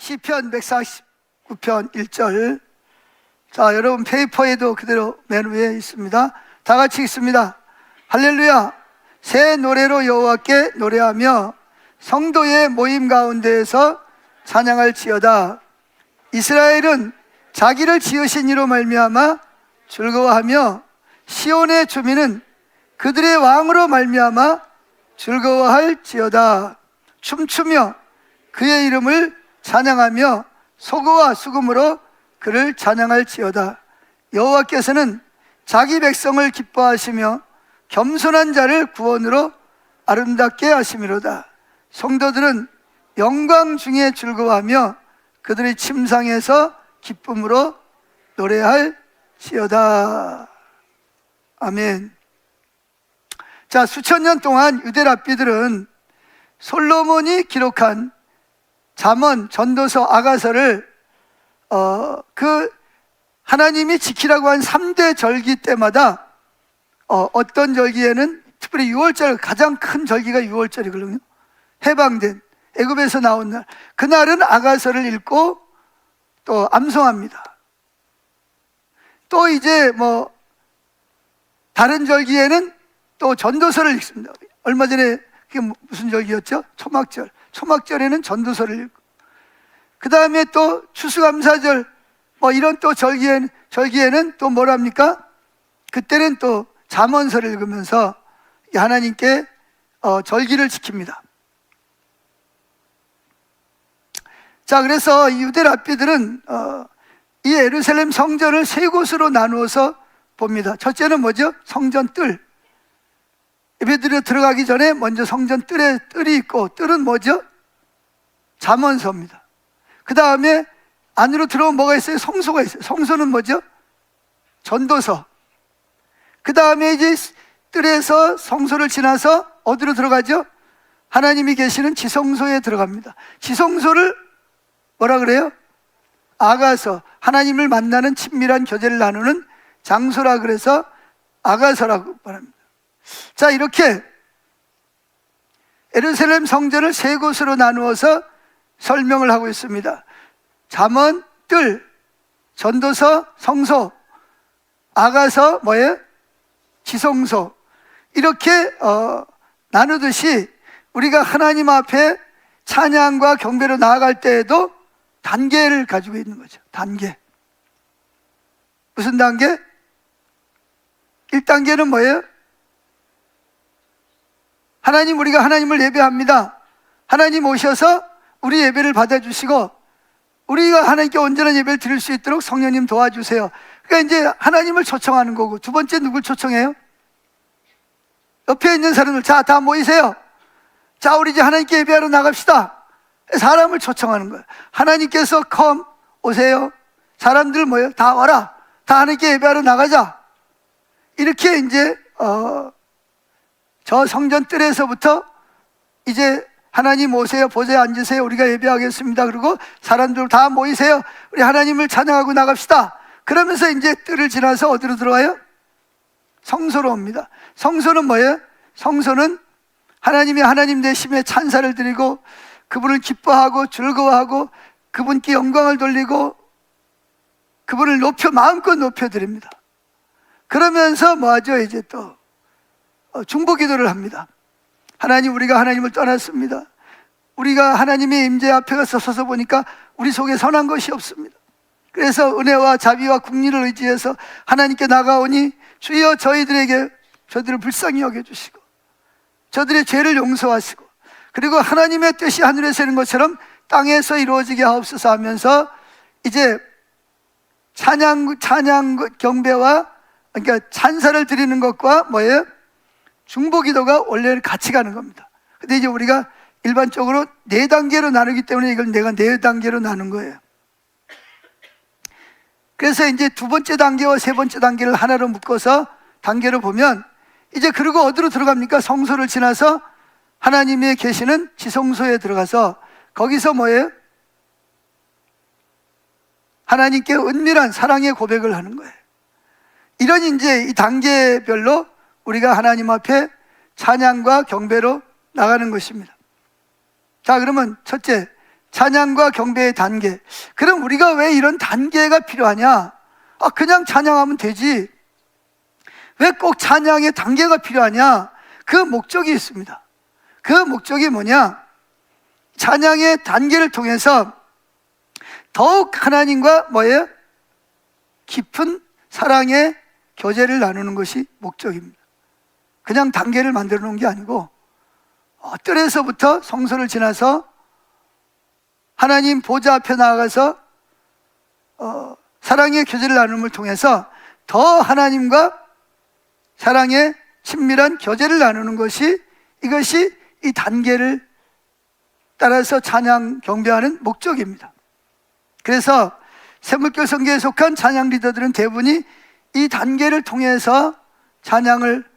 시편 149편 1절. 자, 여러분 페이퍼에도 그대로 맨 위에 있습니다. 다 같이 읽습니다. 할렐루야. 새 노래로 여호와께 노래하며 성도의 모임 가운데에서 찬양할지어다. 이스라엘은 자기를 지으신 이로 말미암아 즐거워하며 시온의 주민은 그들의 왕으로 말미암아 즐거워할지어다. 춤추며 그의 이름을 찬양하며 소고와 수금으로 그를 찬양할지어다. 여호와께서는 자기 백성을 기뻐하시며 겸손한 자를 구원으로 아름답게 하심이로다. 성도들은 영광 중에 즐거워하며 그들의 침상에서 기쁨으로 노래할지어다. 아멘. 자, 수천 년 동안 유대 랍비들은 솔로몬이 기록한 잠언, 전도서, 아가서를 하나님이 지키라고 한 3대 절기 때마다 어떤 절기에는 특별히 6월절, 가장 큰 절기가 6월절이거든요. 해방된 애굽에서 나온 날, 그날은 아가서를 읽고 또 암송합니다. 또 이제 다른 절기에는 또 전도서를 읽습니다. 얼마 전에 그게 무슨 절기였죠? 초막절. 초막절에는 전도서를 읽고, 그 다음에 또 추수감사절, 이런 또 절기에는 또 뭐랍니까? 그때는 또 잠언서를 읽으면서 하나님께 절기를 지킵니다. 자, 그래서 이 유대 랍비들은 이 예루살렘 성전을 세 곳으로 나누어서 봅니다. 첫째는 뭐죠? 성전 뜰. 예배드려 들어가기 전에 먼저 성전 뜰에 뜰이 있고, 뜰은 뭐죠? 잠언서입니다. 그 다음에 안으로 들어오면 뭐가 있어요? 성소가 있어요. 성소는 뭐죠? 전도서. 그 다음에 이제 뜰에서 성소를 지나서 어디로 들어가죠? 하나님이 계시는 지성소에 들어갑니다. 지성소를 뭐라 그래요? 아가서. 하나님을 만나는 친밀한 교제를 나누는 장소라 그래서 아가서라고 말합니다. 자, 이렇게 예루살렘 성전을 세 곳으로 나누어서 설명을 하고 있습니다. 잠언, 뜰, 전도서, 성소, 아가서, 뭐예요? 지성소. 이렇게 나누듯이 우리가 하나님 앞에 찬양과 경배로 나아갈 때에도 단계를 가지고 있는 거죠. 단계. 무슨 단계? 1단계는 뭐예요? 우리가 하나님을 예배합니다. 하나님 오셔서 우리 예배를 받아주시고, 우리가 하나님께 온전한 예배를 드릴 수 있도록 성령님 도와주세요. 그러니까 이제 하나님을 초청하는 거고, 두 번째 누굴 초청해요? 옆에 있는 사람들, 자, 다 모이세요. 자, 우리 이제 하나님께 예배하러 나갑시다. 사람을 초청하는 거예요. 하나님께서 come, 오세요. 사람들 뭐예요? 다 와라. 다 하나님께 예배하러 나가자. 이렇게 이제 저 성전 뜰에서부터 이제 하나님 오세요. 보좌에 앉으세요. 우리가 예배하겠습니다. 그리고 사람들 다 모이세요. 우리 하나님을 찬양하고 나갑시다. 그러면서 이제 뜰을 지나서 어디로 들어와요? 성소로 옵니다. 성소는 뭐예요? 성소는 하나님이 하나님 되심에 찬사를 드리고, 그분을 기뻐하고 즐거워하고, 그분께 영광을 돌리고, 그분을 마음껏 높여드립니다. 그러면서 뭐하죠? 이제 또 중보기도를 합니다. 하나님, 우리가 하나님을 떠났습니다. 우리가 하나님의 임재 앞에 가서 서서 보니까 우리 속에 선한 것이 없습니다. 그래서 은혜와 자비와 국리를 의지해서 하나님께 나가오니, 주여 저희들을 불쌍히 여겨주시고 저들의 죄를 용서하시고, 그리고 하나님의 뜻이 하늘에서 이룬 것처럼 땅에서 이루어지게 하옵소서 하면서 이제 찬양 경배와, 그러니까 찬사를 드리는 것과 뭐예요? 중보기도가 원래는 같이 가는 겁니다. 근데 이제 우리가 일반적으로 4단계로 나누기 때문에 이걸 내가 4단계로 나눈 거예요. 그래서 이제 두 번째 단계와 세 번째 단계를 하나로 묶어서 단계로 보면, 이제 그리고 어디로 들어갑니까? 성소를 지나서 하나님이 계시는 지성소에 들어가서 거기서 뭐예요? 하나님께 은밀한 사랑의 고백을 하는 거예요. 이런 이제 이 단계별로 우리가 하나님 앞에 찬양과 경배로 나가는 것입니다. 자, 그러면 첫째, 찬양과 경배의 단계. 그럼 우리가 왜 이런 단계가 필요하냐? 그냥 찬양하면 되지. 왜 꼭 찬양의 단계가 필요하냐? 그 목적이 있습니다. 그 목적이 뭐냐? 찬양의 단계를 통해서 더욱 하나님과 뭐예요? 깊은 사랑의 교제를 나누는 것이 목적입니다. 그냥 단계를 만들어 놓은 게 아니고 뜰에서부터 성소를 지나서 하나님 보좌 앞에 나아가서 사랑의 교제를 나눔을 통해서 더 하나님과 사랑의 친밀한 교제를 나누는 것이, 이것이 이 단계를 따라서 찬양 경배하는 목적입니다. 그래서 샘물교 성교에 속한 찬양 리더들은 대부분이 이 단계를 통해서 찬양을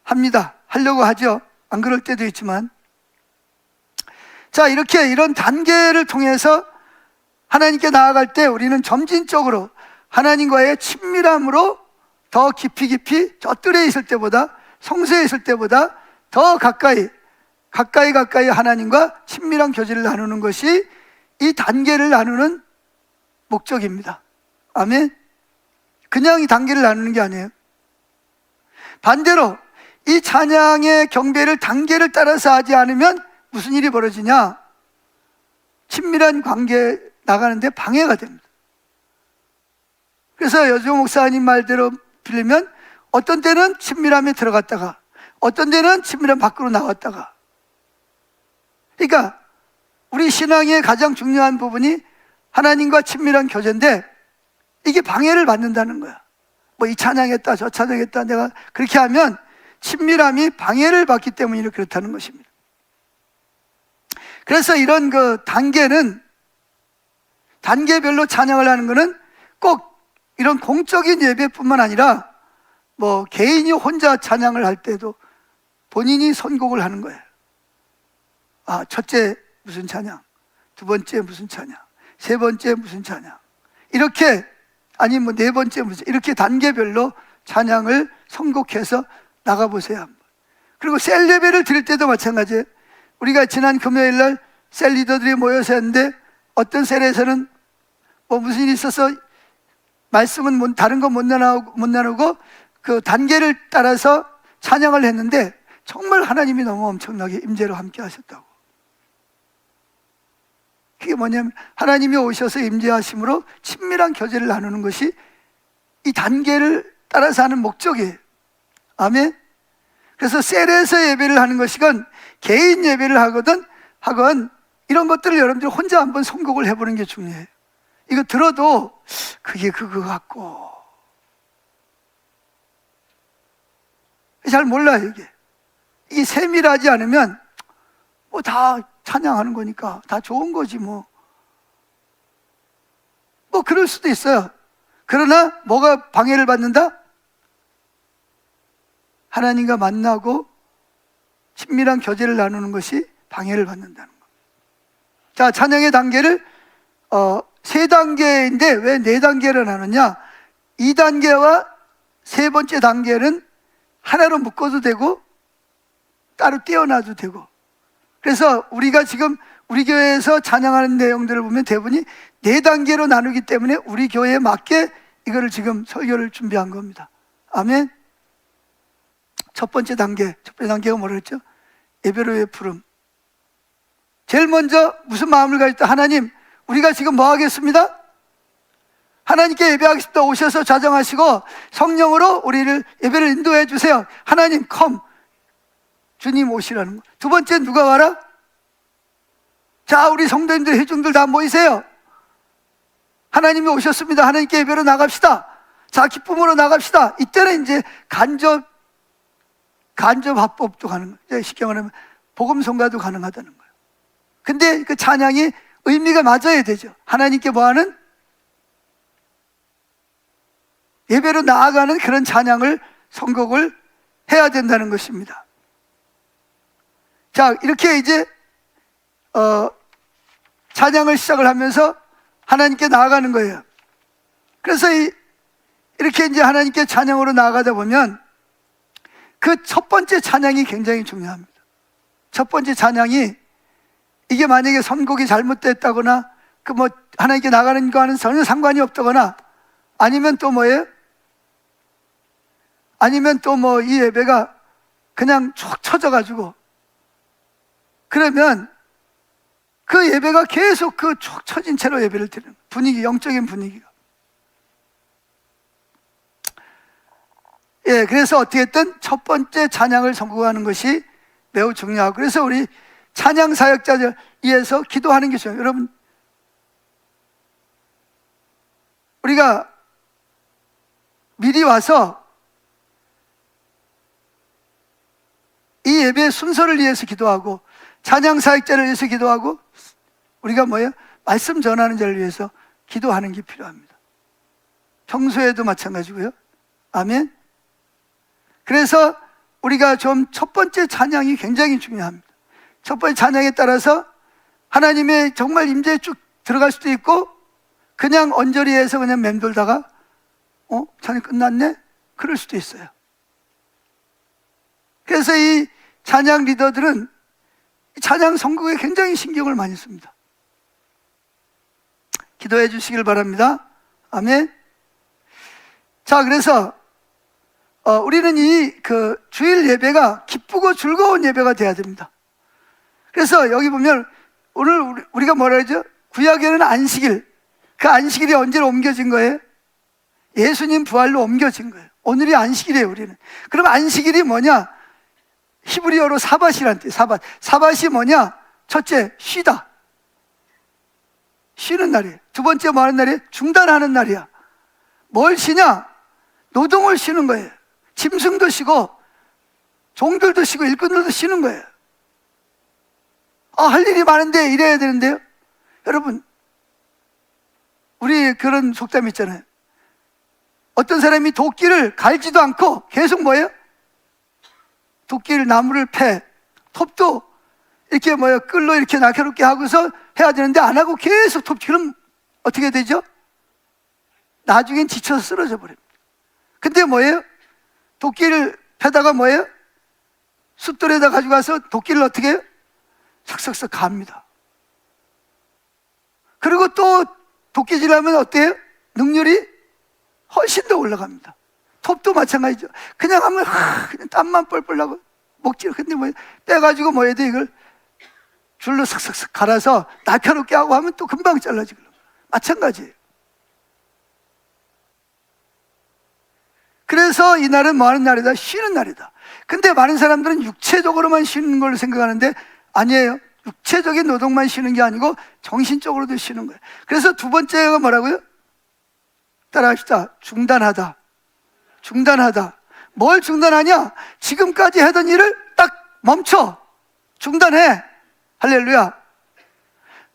하려고 하죠. 안 그럴 때도 있지만. 자, 이런 단계를 통해서 하나님께 나아갈 때 우리는 점진적으로 하나님과의 친밀함으로 더 깊이 저 뜰에 있을 때보다, 성소에 있을 때보다 더 가까이 하나님과 친밀한 교제를 나누는 것이 이 단계를 나누는 목적입니다. 아멘. 그냥 이 단계를 나누는 게 아니에요. 반대로 이 찬양의 경배를 단계를 따라서 하지 않으면 무슨 일이 벌어지냐? 친밀한 관계에 나가는데 방해가 됩니다. 그래서 여주호 목사님 말대로 빌리면 어떤 때는 친밀함에 들어갔다가 어떤 때는 친밀함 밖으로 나왔다가, 그러니까 우리 신앙의 가장 중요한 부분이 하나님과 친밀한 교제인데 이게 방해를 받는다는 거야. 이 찬양했다 저 찬양했다 내가 그렇게 하면 친밀함이 방해를 받기 때문에 그렇다는 것입니다. 그래서 이런 단계는, 단계별로 찬양을 하는 것은 꼭 이런 공적인 예배뿐만 아니라 개인이 혼자 찬양을 할 때도 본인이 선곡을 하는 거예요. 첫째 무슨 찬양, 두 번째 무슨 찬양, 세 번째 무슨 찬양, 이렇게, 아니면 네 번째 무슨, 이렇게 단계별로 찬양을 선곡해서 나가보세요. 그리고 셀 예배를 드릴 때도 마찬가지예요. 우리가 지난 금요일 날 셀 리더들이 모여서 했는데 어떤 셀에서는 무슨 일이 있어서 말씀은 다른 거 못 나누고 그 단계를 따라서 찬양을 했는데 정말 하나님이 너무 엄청나게 임재로 함께 하셨다고. 그게 뭐냐면 하나님이 오셔서 임재하심으로 친밀한 교제를 나누는 것이 이 단계를 따라서 하는 목적이에요. 아멘. 그래서 셀에서 예배를 하는 것이건 개인 예배를 하건 이런 것들을 여러분들 혼자 한번 선곡을 해보는 게 중요해요. 이거 들어도 그게 그거 같고 잘 몰라요. 이게 세밀하지 않으면 다 찬양하는 거니까 다 좋은 거지 그럴 수도 있어요. 그러나 뭐가 방해를 받는다? 하나님과 만나고 친밀한 교제를 나누는 것이 방해를 받는다는 것. 자, 찬양의 단계를 3단계인데 왜 4단계를 나누냐? 2단계와 세 번째 단계는 하나로 묶어도 되고 따로 떼어놔도 되고, 그래서 우리가 지금 우리 교회에서 찬양하는 내용들을 보면 대부분이 4단계로 나누기 때문에 우리 교회에 맞게 이거를 지금 설교를 준비한 겁니다. 아멘. 첫 번째 단계가 뭐라 했죠? 예배로의 부름. 제일 먼저 무슨 마음을 가졌다? 하나님, 우리가 지금 뭐 하겠습니다? 하나님께 예배하겠습니다. 오셔서 좌정하시고 성령으로 우리를 예배를 인도해 주세요. 하나님 컴, 주님 오시라는 거. 두 번째 누가 와라? 자, 우리 성도님들, 회중들 다 모이세요. 하나님이 오셨습니다. 하나님께 예배로 나갑시다. 자, 기쁨으로 나갑시다. 이때는 이제 간접 합법도 가능해요. 쉽게 말하면 복음 선가도 가능하다는 거예요. 근데 그 찬양이 의미가 맞아야 되죠. 하나님께 뭐하는? 예배로 나아가는 그런 찬양을 선곡을 해야 된다는 것입니다. 자, 이렇게 이제 찬양을 시작을 하면서 하나님께 나아가는 거예요. 그래서 이렇게 이제 하나님께 찬양으로 나아가다 보면 그 첫 번째 찬양이 굉장히 중요합니다. 첫 번째 찬양이 이게 만약에 선곡이 잘못됐다거나 그 뭐 하나님께 나가는 거와는 전혀 상관이 없다거나 아니면 또 뭐예요? 아니면 또 뭐 이 예배가 그냥 쭉 쳐져가지고 그러면 그 예배가 계속 그 쭉 쳐진 채로 예배를 드리는 분위기, 영적인 분위기가. 예, 그래서 어떻게든 첫 번째 찬양을 선곡하는 것이 매우 중요하고, 그래서 우리 찬양 사역자들 위해서 기도하는 게 중요해요. 여러분, 우리가 미리 와서 이 예배의 순서를 위해서 기도하고 찬양 사역자를 위해서 기도하고 우리가 뭐예요? 말씀 전하는 자를 위해서 기도하는 게 필요합니다. 평소에도 마찬가지고요. 아멘. 그래서 우리가 좀 첫 번째 찬양이 굉장히 중요합니다. 첫 번째 찬양에 따라서 하나님의 정말 임재에 쭉 들어갈 수도 있고 그냥 언저리에서 그냥 맴돌다가 찬양 끝났네? 그럴 수도 있어요. 그래서 이 찬양 리더들은 찬양 선곡에 굉장히 신경을 많이 씁니다. 기도해 주시길 바랍니다. 아멘. 자, 그래서 우리는 이 주일 예배가 기쁘고 즐거운 예배가 돼야 됩니다. 그래서 여기 보면 오늘 우리가 뭐라 그러죠? 구약에는 안식일, 그 안식일이 언제로 옮겨진 거예요? 예수님 부활로 옮겨진 거예요. 오늘이 안식일이에요, 우리는. 그럼 안식일이 뭐냐? 히브리어로 사밧이란 뜻이에요. 사밧. 사밧이 뭐냐? 첫째, 쉬다. 쉬는 날이에요. 두 번째 뭐 하는 날이에요? 중단하는 날이야. 뭘 쉬냐? 노동을 쉬는 거예요. 짐승도 쉬고 종들도 쉬고 일꾼들도 쉬는 거예요. 할 일이 많은데 이래야 되는데요. 여러분, 우리 그런 속담 있잖아요. 어떤 사람이 도끼를 갈지도 않고 계속 뭐예요? 도끼를 나무를 패, 톱도 이렇게 끌로 이렇게 날카롭게 하고서 해야 되는데 안 하고 계속 그럼 어떻게 되죠? 나중엔 지쳐서 쓰러져 버립니다. 근데 뭐예요? 도끼를 패다가 뭐예요? 숫돌에다 가져가서 도끼를 어떻게 해요? 삭삭삭 갑니다. 그리고 또 도끼질하면 어때요? 능률이 훨씬 더 올라갑니다. 톱도 마찬가지죠. 그냥 하면 그냥 땀만 뻘뻘 나고 먹질. 근데 빼가지고 뭐 해야 돼? 이걸 줄로 삭삭삭 갈아서 날카롭게 하고 하면 또 금방 잘라지고. 마찬가지예요. 그래서 이날은 뭐 하는 날이다? 쉬는 날이다. 근데 많은 사람들은 육체적으로만 쉬는 걸로 생각하는데 아니에요. 육체적인 노동만 쉬는 게 아니고 정신적으로도 쉬는 거예요. 그래서 두 번째가 뭐라고요? 따라합시다. 중단하다. 중단하다. 뭘 중단하냐? 지금까지 하던 일을 딱 멈춰. 중단해. 할렐루야.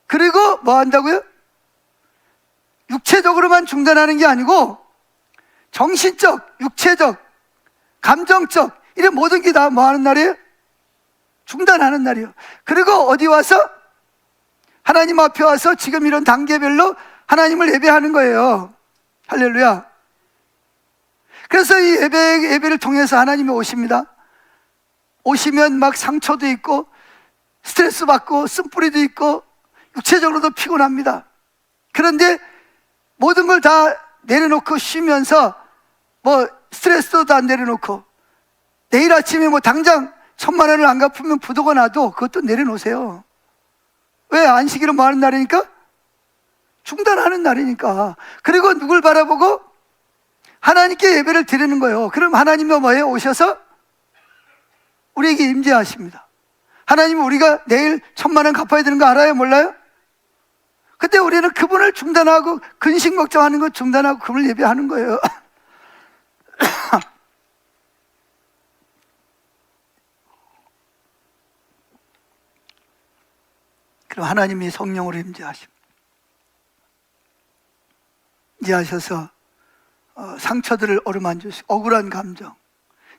그리고 뭐 한다고요? 육체적으로만 중단하는 게 아니고 정신적, 육체적, 감정적 이런 모든 게 다 뭐 하는 날이에요? 중단하는 날이에요. 그리고 어디 와서? 하나님 앞에 와서 지금 이런 단계별로 하나님을 예배하는 거예요. 할렐루야. 그래서 이 예배를 통해서 하나님이 오십니다. 오시면 막 상처도 있고 스트레스 받고 쓴뿌리도 있고 육체적으로도 피곤합니다. 그런데 모든 걸 다 내려놓고 쉬면서 스트레스도 다 내려놓고 내일 아침에 당장 1,000만 원을 안 갚으면 부도가 나도 그것도 내려놓으세요. 왜? 안식일은 뭐 하는 날이니까? 중단하는 날이니까. 그리고 누굴 바라보고? 하나님께 예배를 드리는 거예요. 그럼 하나님이 뭐예요? 오셔서 우리에게 임재하십니다. 하나님은 우리가 내일 1,000만 원 갚아야 되는 거 알아요? 몰라요? 근데 우리는 그분을 중단하고 근심 걱정하는 거 중단하고 그분을 예배하는 거예요. 그럼 하나님이 성령으로 임재하셔서 상처들을 어루만지시고 억울한 감정,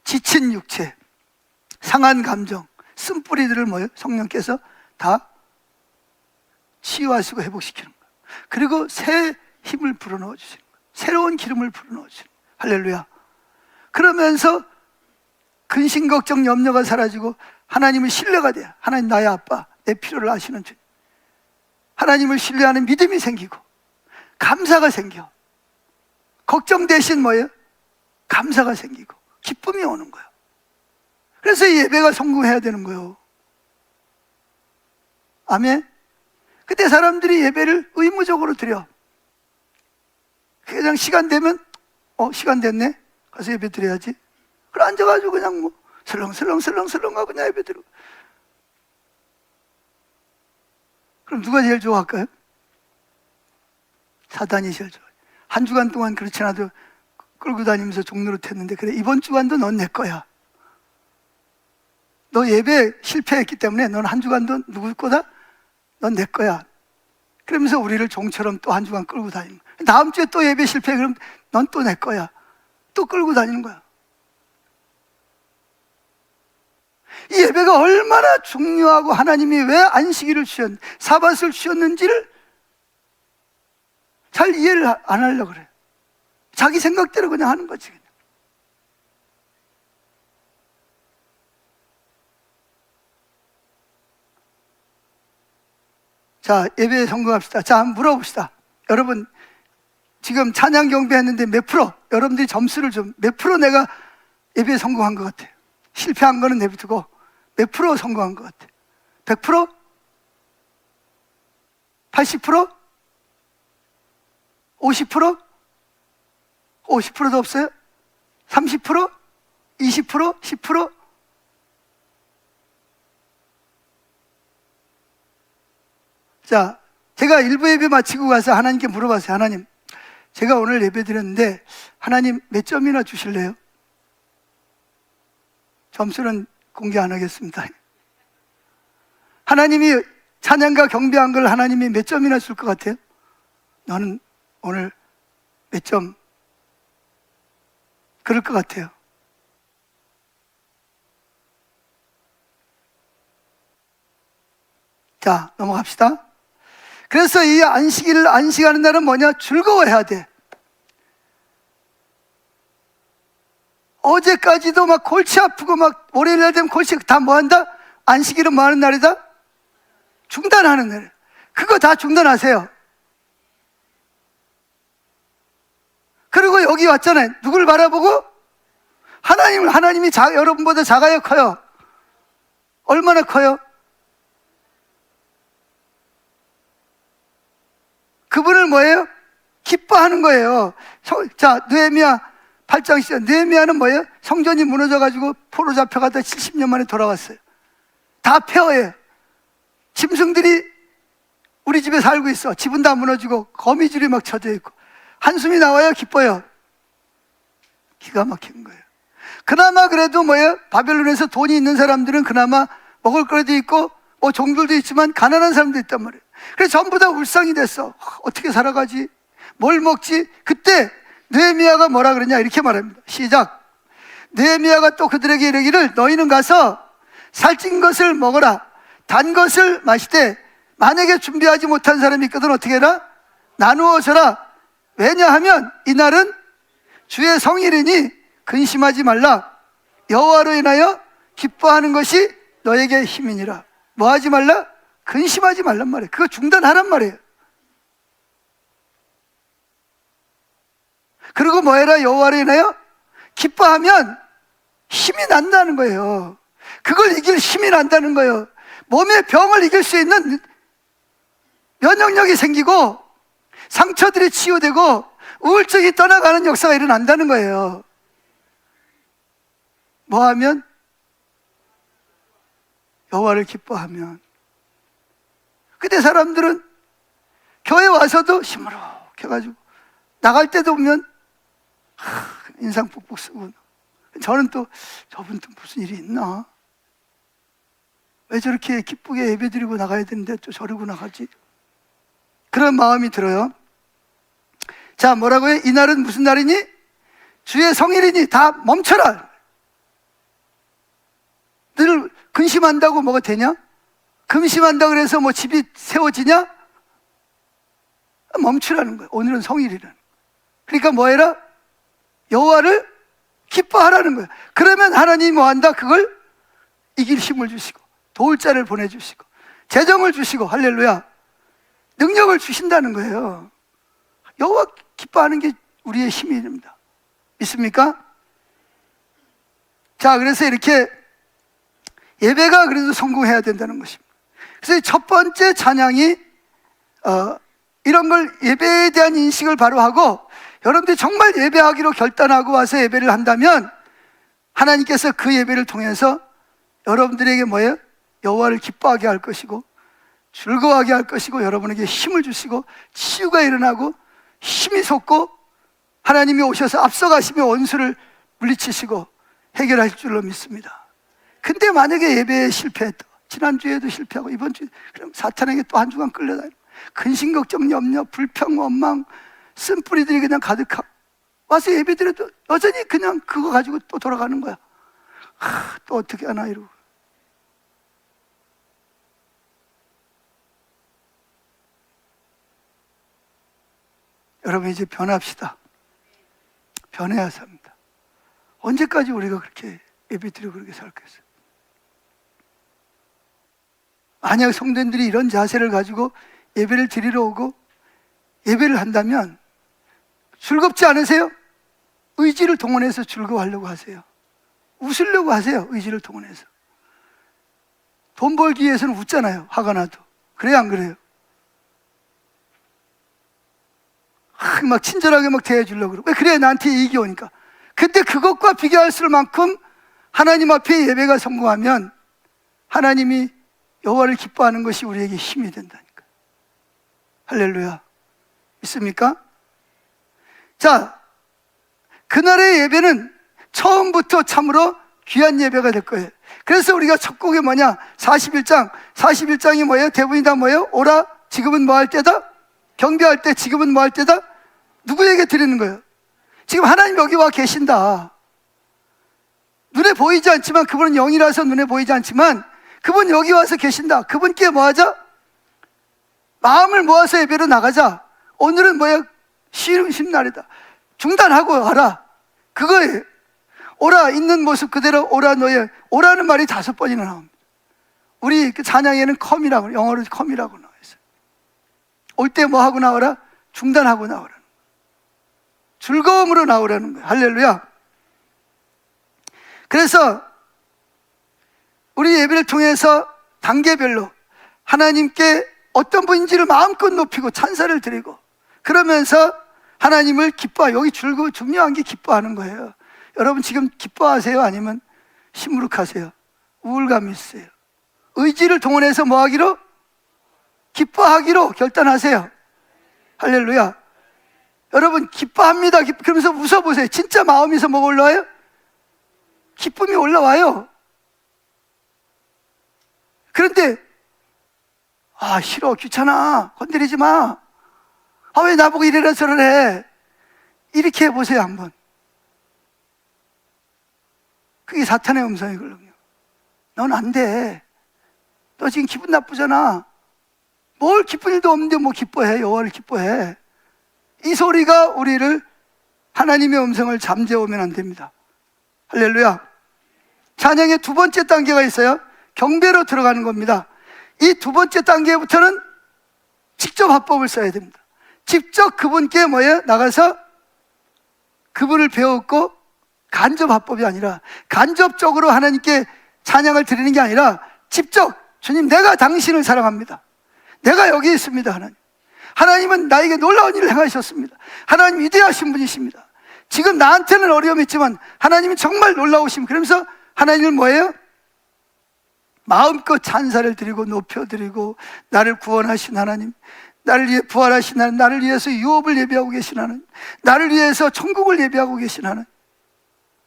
지친 육체, 상한 감정, 쓴뿌리들을 성령께서 다 치유하시고 회복시키는 거예요. 그리고 새 힘을 불어넣어 주시는 거예요. 새로운 기름을 불어넣어 주시는 거예요. 할렐루야. 그러면서 근심 걱정 염려가 사라지고 하나님의 신뢰가 돼요. 하나님 나의 아빠, 내 필요를 아시는 주님. 하나님을 신뢰하는 믿음이 생기고 감사가 생겨. 걱정 대신 뭐예요? 감사가 생기고 기쁨이 오는 거예요. 그래서 이 예배가 성공해야 되는 거예요. 아멘. 그때 사람들이 예배를 의무적으로 드려. 그냥 시간 되면 시간 됐네, 가서 예배 드려야지. 그래 앉아가지고 그냥 뭐 슬렁슬렁 하고 그냥 예배 드리고. 그럼 누가 제일 좋아할까요? 사단이 제일 좋아요. 한 주간 동안 그렇지 않아도 끌고 다니면서 종노릇 했는데, 그래 이번 주간도 넌 내 거야. 너 예배 실패했기 때문에 넌 한 주간도 누구 거다? 넌 내 거야. 그러면서 우리를 종처럼 또 한 주간 끌고 다니는 거야. 다음 주에 또 예배 실패해. 그럼 넌 또 내 거야. 또 끌고 다니는 거야. 이 예배가 얼마나 중요하고 하나님이 왜 안식일을 주셨는지, 사밧을 주셨는지를 잘 이해를 안 하려고 그래. 자기 생각대로 그냥 하는 거지. 그냥. 자, 예배에 성공합시다. 자, 한번 물어봅시다. 여러분, 지금 찬양 경배했는데 몇 프로? 여러분들이 점수를 좀, 몇 프로 내가 예배에 성공한 것 같아요? 실패한 거는 내비두고 몇 프로 성공한 것 같아요? 100%? 80%? 50%? 50%도 없어요? 30%? 20%? 10%? 자, 제가 일부 예배 마치고 가서 하나님께 물어봤어요. 하나님, 제가 오늘 예배 드렸는데 하나님 몇 점이나 주실래요? 점수는 공개 안 하겠습니다. 하나님이 찬양과 경배한 걸 하나님이 몇 점이나 줄 것 같아요? 너는 오늘 몇 점? 그럴 것 같아요. 자, 넘어갑시다. 그래서 이 안식일을 안식하는 날은 뭐냐? 즐거워해야 돼. 어제까지도 막 골치 아프고 막 월요일 날 되면 골치 다 뭐 한다? 안식일은 뭐 하는 날이다? 중단하는 날. 그거 다 중단하세요. 그리고 여기 왔잖아요. 누굴 바라보고? 하나님을. 하나님이 여러분보다 작아요, 커요? 얼마나 커요? 그분을 뭐예요? 기뻐하는 거예요. 자, 느헤미야 8장 시작. 느헤미야는 뭐예요? 성전이 무너져가지고 포로 잡혀가다 70년 만에 돌아왔어요. 다 폐허예요. 짐승들이 우리 집에 살고 있어. 집은 다 무너지고 거미줄이 막 쳐져 있고. 한숨이 나와요? 기뻐요? 기가 막힌 거예요. 그나마 그래도 뭐예요? 바벨론에서 돈이 있는 사람들은 그나마 먹을 거라도 있고 뭐 종들도 있지만 가난한 사람도 있단 말이에요. 그래서 전부 다 울상이 됐어. 어떻게 살아가지? 뭘 먹지? 그때 느헤미야가 뭐라 그러냐 이렇게 말합니다. 시작. 느헤미야가 또 그들에게 이르기를 너희는 가서 살찐 것을 먹어라. 단 것을 마시되 만약에 준비하지 못한 사람이 있거든 어떻게 해라? 나누어 줘라. 왜냐하면 이날은 주의 성일이니 근심하지 말라. 여호와로 인하여 기뻐하는 것이 너에게 힘이니라. 뭐 하지 말라? 근심하지 말란 말이에요. 그거 중단하란 말이에요. 그리고 뭐 해라? 여호와로 인하여 기뻐하면 힘이 난다는 거예요. 그걸 이길 힘이 난다는 거예요. 몸의 병을 이길 수 있는 면역력이 생기고 상처들이 치유되고 우울증이 떠나가는 역사가 일어난다는 거예요. 뭐 하면? 여호와를 기뻐하면. 그때 사람들은 교회 와서도 시무룩해가지고 나갈 때도 보면 인상 푹푹 쓰고, 저는 또 저분 또 무슨 일이 있나? 왜 저렇게 기쁘게 예배드리고 나가야 되는데 또 저러고 나가지? 그런 마음이 들어요. 자, 뭐라고요? 이날은 무슨 날이니? 주의 성일이니 다 멈춰라. 늘 근심한다고 뭐가 되냐? 근심한다고 그래서 뭐 집이 세워지냐? 멈추라는 거예요. 오늘은 성일이라는. 그러니까 뭐 해라? 여호와를 기뻐하라는 거예요. 그러면 하나님이 뭐 한다? 그걸 이길 힘을 주시고 도울 자를 보내주시고 재정을 주시고 할렐루야. 능력을 주신다는 거예요. 여호와 기뻐하는 게 우리의 힘이 됩니다. 믿습니까? 자, 그래서 이렇게 예배가 그래도 성공해야 된다는 것입니다. 그래서 첫 번째 찬양이 이런 걸 예배에 대한 인식을 바로 하고, 여러분들이 정말 예배하기로 결단하고 와서 예배를 한다면 하나님께서 그 예배를 통해서 여러분들에게 뭐예요? 여호와를 기뻐하게 할 것이고 즐거워하게 할 것이고 여러분에게 힘을 주시고 치유가 일어나고 힘이 솟고 하나님이 오셔서 앞서가시며 원수를 물리치시고 해결할 줄로 믿습니다. 근데 만약에 예배에 실패했다, 지난주에도 실패하고 이번 주에, 그럼 사탄에게 또 한 주간 끌려다니고 근심 걱정 염려 불평 원망 쓴뿌리들이 그냥 가득하고 와서 예배드려도 여전히 그냥 그거 가지고 또 돌아가는 거야. 또 어떻게 하나 이러고. 여러분 이제 변합시다. 변해야 삽니다. 언제까지 우리가 그렇게 예배드리고 그렇게 살겠어요? 만약 성도님들이 이런 자세를 가지고 예배를 드리러 오고 예배를 한다면 즐겁지 않으세요? 의지를 동원해서 즐거워하려고 하세요. 웃으려고 하세요. 의지를 동원해서. 돈 벌기 위해서는 웃잖아요. 화가 나도. 그래요, 안 그래요? 막 친절하게 막 대해주려고 그러고. 왜 그래? 나한테 이익이 오니까. 근데 그것과 비교할 만큼 하나님 앞에 예배가 성공하면 하나님이 여호와를 기뻐하는 것이 우리에게 힘이 된다니까. 할렐루야. 믿습니까? 자, 그날의 예배는 처음부터 참으로 귀한 예배가 될 거예요. 그래서 우리가 첫 곡이 뭐냐? 41장이 뭐예요? 대부분이 다 뭐예요? 오라, 지금은 뭐 할 때다? 경배할 때, 지금은 뭐 할 때다? 누구에게 드리는 거예요? 지금 하나님 여기 와 계신다. 눈에 보이지 않지만, 그분은 영이라서 눈에 보이지 않지만 그분 여기 와서 계신다. 그분께 뭐 하자? 마음을 모아서 예배로 나가자. 오늘은 뭐야? 쉬는 날이다. 중단하고 하라. 그거예요. 오라, 있는 모습 그대로 오라 너의, 오라는 말이 5번이나 나옵니다. 우리 그 찬양에는 컴이라고, 영어로 컴이라고 나와 있어요. 올 때 뭐 하고 나오라? 중단하고 나오라는 거예요. 즐거움으로 나오라는 거예요. 할렐루야. 그래서 우리 예배를 통해서 단계별로 하나님께 어떤 분인지를 마음껏 높이고 찬사를 드리고 그러면서 하나님을 기뻐하고, 여기 중요한 게 기뻐하는 거예요. 여러분 지금 기뻐하세요? 아니면 시무룩하세요? 우울감이 있어요? 의지를 동원해서 뭐 하기로? 기뻐하기로 결단하세요. 할렐루야. 여러분 기뻐합니다. 그러면서 웃어보세요. 진짜 마음에서 뭐가 올라와요? 기쁨이 올라와요. 그런데 싫어, 귀찮아, 건드리지 마, 왜 나보고 이래라 저래라 해, 이렇게 해보세요 한번. 그게 사탄의 음성이거든요. 넌 안 돼, 너 지금 기분 나쁘잖아, 뭘 기쁜 일도 없는데 뭐 기뻐해, 여호와를 기뻐해. 이 소리가 우리를 하나님의 음성을 잠재우면 안 됩니다. 할렐루야. 찬양의 두 번째 단계가 있어요. 경배로 들어가는 겁니다. 이 두 번째 단계부터는 직접 화법을 써야 됩니다. 직접 그분께 뭐예요? 나가서 그분을 배웠고, 간접 화법이 아니라 간접적으로 하나님께 찬양을 드리는 게 아니라 직접, 주님 내가 당신을 사랑합니다, 내가 여기 있습니다. 하나님은 나에게 놀라운 일을 행하셨습니다. 하나님 위대하신 분이십니다. 지금 나한테는 어려움이 있지만 하나님은 정말 놀라우십니다. 그러면서 하나님을 뭐예요? 마음껏 찬사를 드리고 높여드리고, 나를 구원하신 하나님, 나를 위해 부활하신 하나님, 나를 위해서 유업을 예비하고 계신 하나님, 나를 위해서 천국을 예비하고 계신 하나님,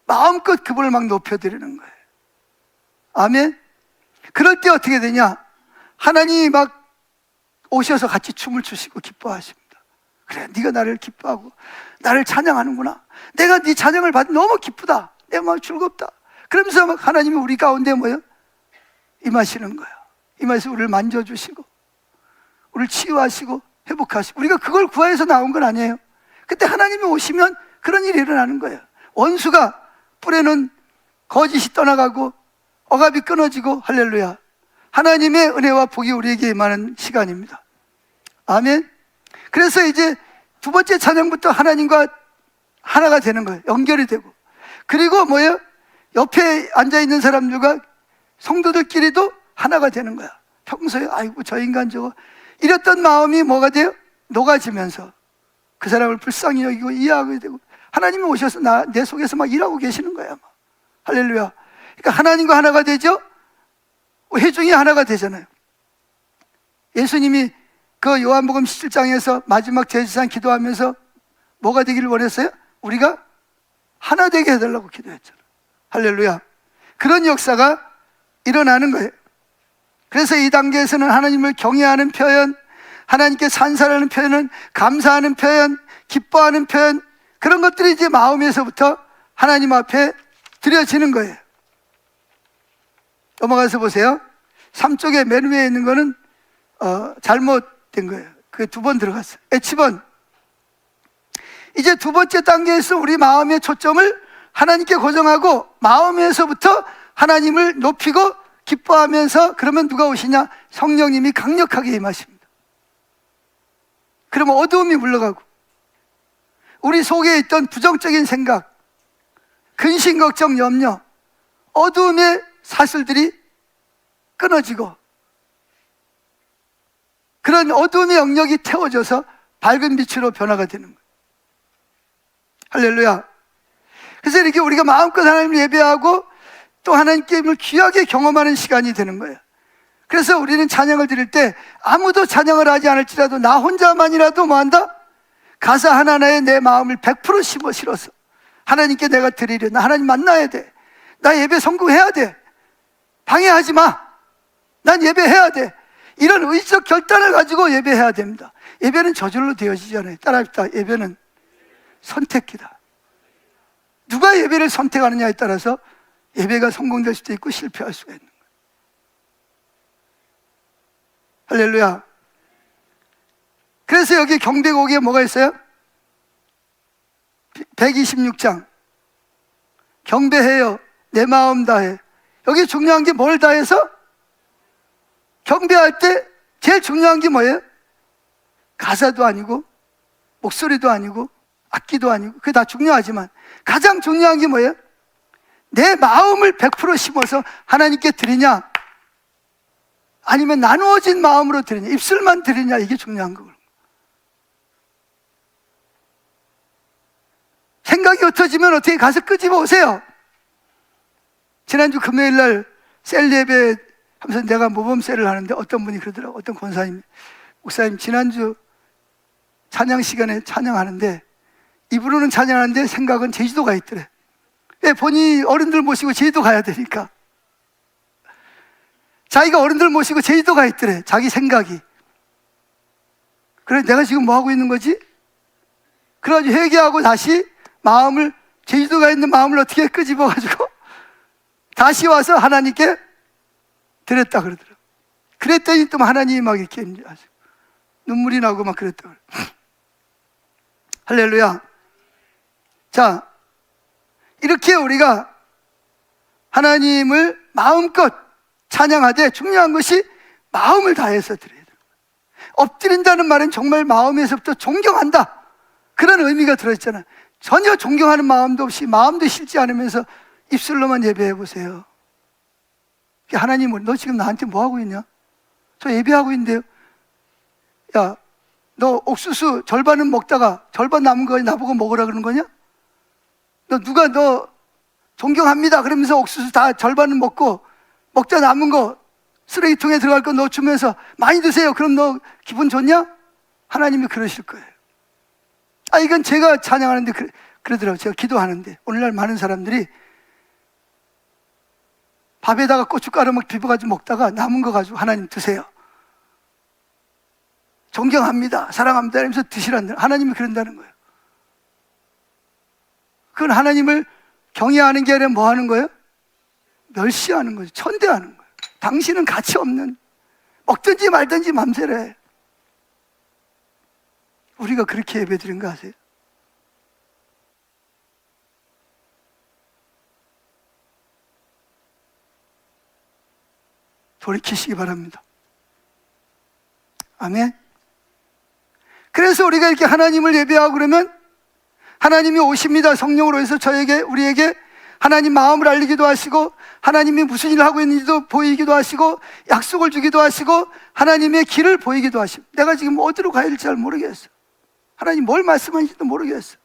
마음껏 그분을 막 높여드리는 거예요. 아멘. 그럴 때 어떻게 되냐? 하나님이 막 오셔서 같이 춤을 추시고 기뻐하십니다. 그래, 네가 나를 기뻐하고 나를 찬양하는구나, 내가 네 찬양을 받으면 너무 기쁘다, 내 마음 즐겁다. 그러면서 막 하나님이 우리 가운데 뭐예요? 임하시는 거예요. 임하셔서 우리를 만져주시고 우리를 치유하시고 회복하시고. 우리가 그걸 구해서 나온 건 아니에요. 그때 하나님이 오시면 그런 일이 일어나는 거예요. 원수가 뿌리는 거짓이 떠나가고 억압이 끊어지고, 할렐루야, 하나님의 은혜와 복이 우리에게 임하는 시간입니다. 아멘. 그래서 이제 두 번째 찬양부터 하나님과 하나가 되는 거예요. 연결이 되고. 그리고 뭐예요? 옆에 앉아있는 사람들과 성도들끼리도 하나가 되는 거야. 평소에 아이고 저 인간 저거 이랬던 마음이 뭐가 돼요? 녹아지면서 그 사람을 불쌍히 여기고 이해하게 되고, 하나님이 오셔서 내 속에서 막 일하고 계시는 거야. 막. 할렐루야. 그러니까 하나님과 하나가 되죠. 회중이 하나가 되잖아요. 예수님이 그 요한복음 17장에서 마지막 제사상 기도하면서 뭐가 되기를 원했어요? 우리가 하나 되게 해달라고 기도했잖아요. 할렐루야. 그런 역사가 일어나는 거예요. 그래서 이 단계에서는 하나님을 경외하는 표현, 하나님께 산사라는 표현은 감사하는 표현, 기뻐하는 표현, 그런 것들이 이제 마음에서부터 하나님 앞에 드려지는 거예요. 넘어가서 보세요. 3쪽에 맨 위에 있는 거는 잘못된 거예요. 그게 2번 들어갔어요. H번. 이제 두 번째 단계에서 우리 마음의 초점을 하나님께 고정하고 마음에서부터 하나님을 높이고 기뻐하면서, 그러면 누가 오시냐? 성령님이 강력하게 임하십니다. 그러면 어두움이 물러가고 우리 속에 있던 부정적인 생각, 근심, 걱정, 염려, 어두움의 사슬들이 끊어지고 그런 어두움의 영역이 태워져서 밝은 빛으로 변화가 되는 거예요. 할렐루야. 그래서 이렇게 우리가 마음껏 하나님을 예배하고 또 하나님께 귀하게 경험하는 시간이 되는 거예요. 그래서 우리는 찬양을 드릴 때 아무도 찬양을 하지 않을지라도 나 혼자만이라도 뭐한다? 가사 하나하나에 내 마음을 100% 실어서 하나님께 내가 드리려. 나 하나님 만나야 돼. 나 예배 성공해야 돼. 방해하지 마. 난 예배해야 돼. 이런 의지적 결단을 가지고 예배해야 됩니다. 예배는 저절로 되어지지 않아요. 따라합시다. 예배는 선택이다. 누가 예배를 선택하느냐에 따라서 예배가 성공될 수도 있고 실패할 수가 있는 거예요. 할렐루야. 그래서 여기 경배곡에 뭐가 있어요? 126장. 경배해요. 내 마음 다해. 여기 중요한 게 뭘 다해서? 경배할 때 제일 중요한 게 뭐예요? 가사도 아니고 목소리도 아니고 악기도 아니고, 그게 다 중요하지만 가장 중요한 게 뭐예요? 내 마음을 100% 심어서 하나님께 드리냐, 아니면 나누어진 마음으로 드리냐, 입술만 드리냐, 이게 중요한 거예요. 생각이 흩어지면 어떻게 가서 끄집어 오세요. 지난주 금요일날 셀 예배 하면서 내가 모범셀을 하는데 어떤 분이 그러더라고요. 어떤 권사님, 목사님 지난주 찬양 시간에 찬양하는데 입으로는 찬양하는데 생각은 제주도 가 있더래. 왜? 본인이 어른들 모시고 제주도 가야 되니까. 자기가 어른들 모시고 제주도 가 있더래. 자기 생각이. 그래 내가 지금 뭐 하고 있는 거지? 그래가지고 회개하고 다시 마음을, 제주도 가 있는 마음을 어떻게 끄집어가지고 다시 와서 하나님께 드렸다 그러더라고요. 그랬더니 또 하나님이 막 이렇게 눈물이 나고 막 그랬다 그래요. 할렐루야. 자, 이렇게 우리가 하나님을 마음껏 찬양하되 중요한 것이 마음을 다해서 드려야 돼요. 엎드린다는 말은 정말 마음에서부터 존경한다, 그런 의미가 들어있잖아요. 전혀 존경하는 마음도 없이 마음도 싫지 않으면서 입술로만 예배해 보세요. 하나님은 너 지금 나한테 뭐 하고 있냐? 저 예배하고 있는데요. 야, 너 옥수수 절반은 먹다가 절반 남은 거 나보고 먹으라 그러는 거냐? 누가 너 존경합니다 그러면서 옥수수 다 절반은 먹고 먹다 남은 거 쓰레기통에 들어갈 거 너 주면서 많이 드세요. 그럼 너 기분 좋냐? 하나님이 그러실 거예요. 이건 제가 찬양하는데 그러더라고요. 제가 기도하는데 오늘날 많은 사람들이 밥에다가 고춧가루 막 비벼가지고 먹다가 남은 거 가지고 하나님 드세요. 존경합니다, 사랑합니다 이러면서 드시란다. 하나님이 그런다는 거예요. 그건 하나님을 경외하는 게 아니라 뭐 하는 거예요? 멸시하는 거죠. 천대하는 거예요. 당신은 가치 없는, 먹든지 말든지 맘대로. 우리가 그렇게 예배드린 거 아세요? 돌이키시기 바랍니다. 아멘. 그래서 우리가 이렇게 하나님을 예배하고 그러면 하나님이 오십니다. 성령으로 해서 우리에게 하나님 마음을 알리기도 하시고, 하나님이 무슨 일을 하고 있는지도 보이기도 하시고, 약속을 주기도 하시고, 하나님의 길을 보이기도 하시고. 내가 지금 어디로 가야 될지 잘 모르겠어. 하나님 뭘 말씀하시는지도 모르겠어.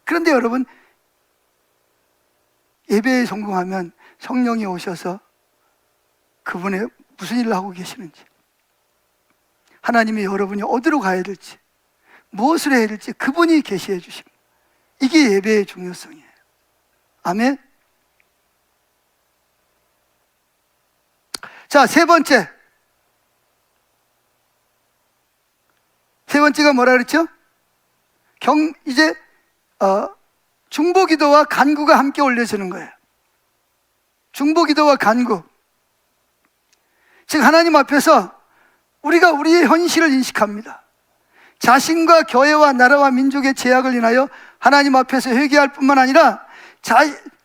그런데 여러분, 예배에 성공하면 성령이 오셔서 그분의 무슨 일을 하고 계시는지, 하나님이 여러분이 어디로 가야 될지, 무엇을 해야 될지 그분이 계시해 주십니다. 이게 예배의 중요성이에요. 아멘. 자, 세 번째가 뭐라 그랬죠? 이제 중보기도와 간구가 함께 올려지는 거예요. 중보기도와 간구. 즉 하나님 앞에서 우리가 우리의 현실을 인식합니다. 자신과 교회와 나라와 민족의 죄악을 인하여 하나님 앞에서 회개할 뿐만 아니라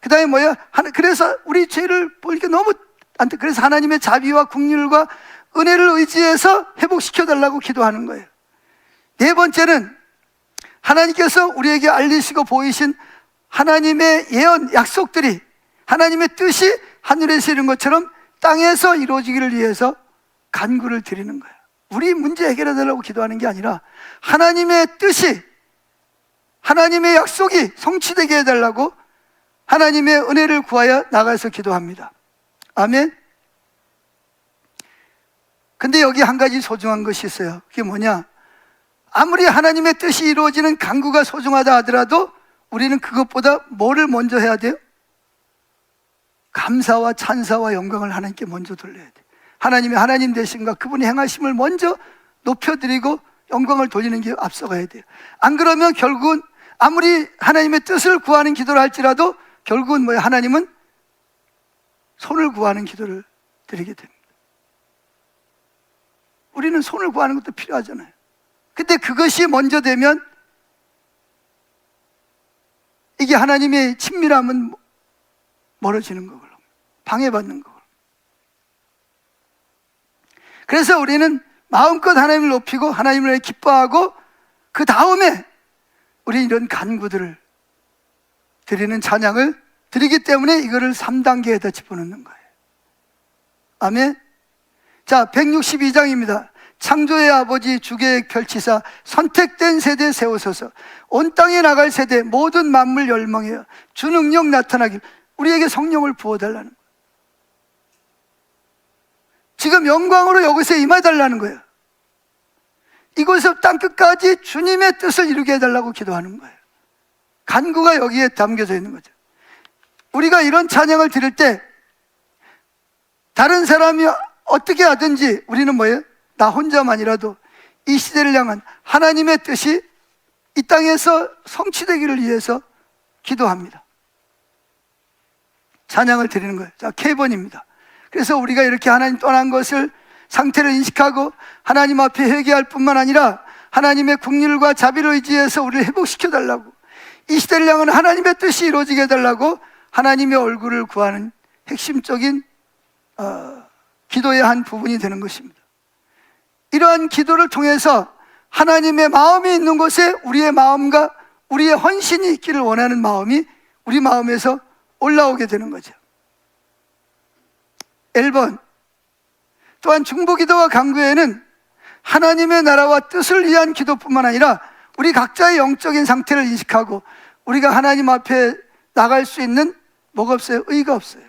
그 다음에 그래서 우리 죄를 보니까 너무 그래서 하나님의 자비와 긍휼과 은혜를 의지해서 회복시켜달라고 기도하는 거예요. 네 번째는 하나님께서 우리에게 알리시고 보이신 하나님의 예언, 약속들이 하나님의 뜻이 하늘에서 이룬 것처럼 땅에서 이루어지기를 위해서 간구를 드리는 거예요. 우리 문제 해결해달라고 기도하는 게 아니라 하나님의 뜻이, 하나님의 약속이 성취되게 해달라고 하나님의 은혜를 구하여 나가서 기도합니다. 아멘. 근데 여기 한 가지 소중한 것이 있어요. 그게 뭐냐? 아무리 하나님의 뜻이 이루어지는 간구가 소중하다 하더라도 우리는 그것보다 뭐를 먼저 해야 돼요? 감사와 찬사와 영광을 하나님께 먼저 돌려야 돼요. 하나님의 하나님 되신가 그분이 행하심을 먼저 높여드리고 영광을 돌리는 게 앞서가야 돼요. 안 그러면 결국은 아무리 하나님의 뜻을 구하는 기도를 할지라도 결국은 하나님은 손을 구하는 기도를 드리게 됩니다. 우리는 손을 구하는 것도 필요하잖아요. 근데 그것이 먼저 되면 이게 하나님의 친밀함은 멀어지는 거고요. 방해받는 거고요. 그래서 우리는 마음껏 하나님을 높이고 하나님을 기뻐하고 그 다음에 우리 이런 간구들을 드리는 찬양을 드리기 때문에 이거를 3단계에다 집어넣는 거예요. 아멘. 자, 162장입니다. 창조의 아버지 주계획 펼치사 선택된 세대 세우소서. 온 땅에 나갈 세대 모든 만물 열망하여 주 능력 나타나길. 우리에게 성령을 부어달라는 거예요. 지금 영광으로 여기서 임해달라는 거예요. 이곳에서 땅끝까지 주님의 뜻을 이루게 해달라고 기도하는 거예요. 간구가 여기에 담겨져 있는 거죠. 우리가 이런 찬양을 드릴 때 다른 사람이 어떻게 하든지 우리는 뭐예요? 나 혼자만이라도 이 시대를 향한 하나님의 뜻이 이 땅에서 성취되기를 위해서 기도합니다. 찬양을 드리는 거예요. 자, K번입니다. 그래서 우리가 이렇게 하나님 떠난 것을 상태를 인식하고 하나님 앞에 회개할 뿐만 아니라 하나님의 긍휼과 자비를 의지해서 우리를 회복시켜 달라고, 이 시대를 향한 하나님의 뜻이 이루어지게 해달라고 하나님의 얼굴을 구하는 핵심적인 기도의 한 부분이 되는 것입니다. 이러한 기도를 통해서 하나님의 마음이 있는 곳에 우리의 마음과 우리의 헌신이 있기를 원하는 마음이 우리 마음에서 올라오게 되는 거죠. 1번, 또한 중보기도와 간구에는 하나님의 나라와 뜻을 위한 기도뿐만 아니라 우리 각자의 영적인 상태를 인식하고 우리가 하나님 앞에 나갈 수 있는 뭐가 없어요? 의가 없어요.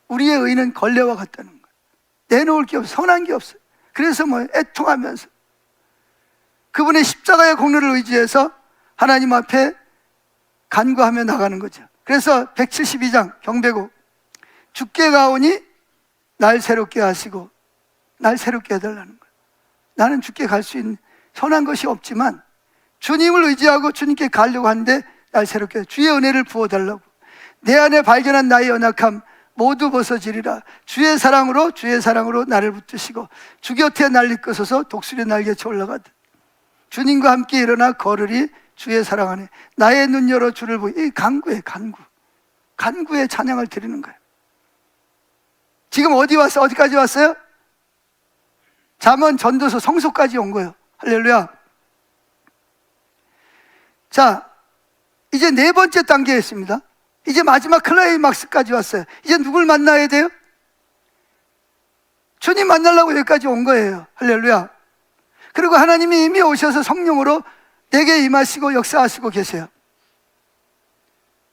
우리의 의는 걸레와 같다는 거예요. 내놓을 게 없어요. 선한 게 없어요. 그래서 애통하면서 그분의 십자가의 공로를 의지해서 하나님 앞에 간구하며 나가는 거죠. 그래서 172장 경배곡, 주께 가오니 날 새롭게 하시고 날 새롭게 해달라는 거예요. 나는 주께 갈 수 있는 선한 것이 없지만 주님을 의지하고 주님께 가려고 하는데 날 새롭게 해. 주의 은혜를 부어달라고. 내 안에 발견한 나의 연약함 모두 벗어지리라. 주의 사랑으로 나를 붙드시고 주 곁에 날 이끄소서. 독수리 날개쳐 올라가듯 주님과 함께 일어나 걸으리. 주의 사랑 안에 나의 눈 열어 주를 보이. 이 간구의 찬양을 드리는 거예요. 지금 어디까지 왔어요? 잠언 전도서 성소까지 온 거예요. 할렐루야. 자, 이제 네 번째 단계에 있습니다. 이제 마지막 클라이막스까지 왔어요. 이제 누굴 만나야 돼요? 주님 만나려고 여기까지 온 거예요. 할렐루야. 그리고 하나님이 이미 오셔서 성령으로 내게 임하시고 역사하시고 계세요.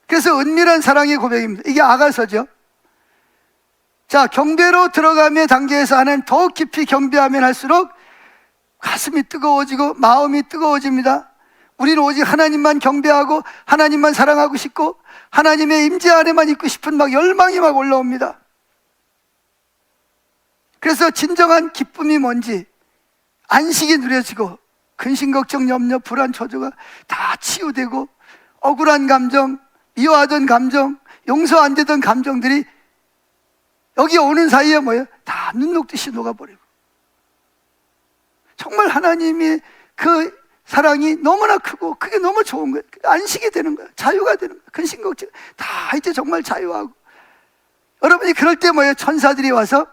그래서 은밀한 사랑의 고백입니다. 이게 아가서죠. 자, 경배로 들어감의 단계에서 하나님 더욱 깊이 경배하면 할수록 가슴이 뜨거워지고 마음이 뜨거워집니다. 우리는 오직 하나님만 경배하고 하나님만 사랑하고 싶고 하나님의 임재 안에만 있고 싶은 막 열망이 막 올라옵니다. 그래서 진정한 기쁨이 뭔지 안식이 누려지고 근심, 걱정, 염려, 불안, 초조가 다 치유되고 억울한 감정, 미워하던 감정, 용서 안 되던 감정들이 여기 오는 사이에 뭐예요? 다 눈 녹듯이 녹아버리고 정말 하나님이 그 사랑이 너무나 크고 그게 너무 좋은 거예요. 안식이 되는 거예요. 자유가 되는 거예요. 근심, 걱정 다 이제 정말 자유하고 여러분이 그럴 때 뭐예요? 천사들이 와서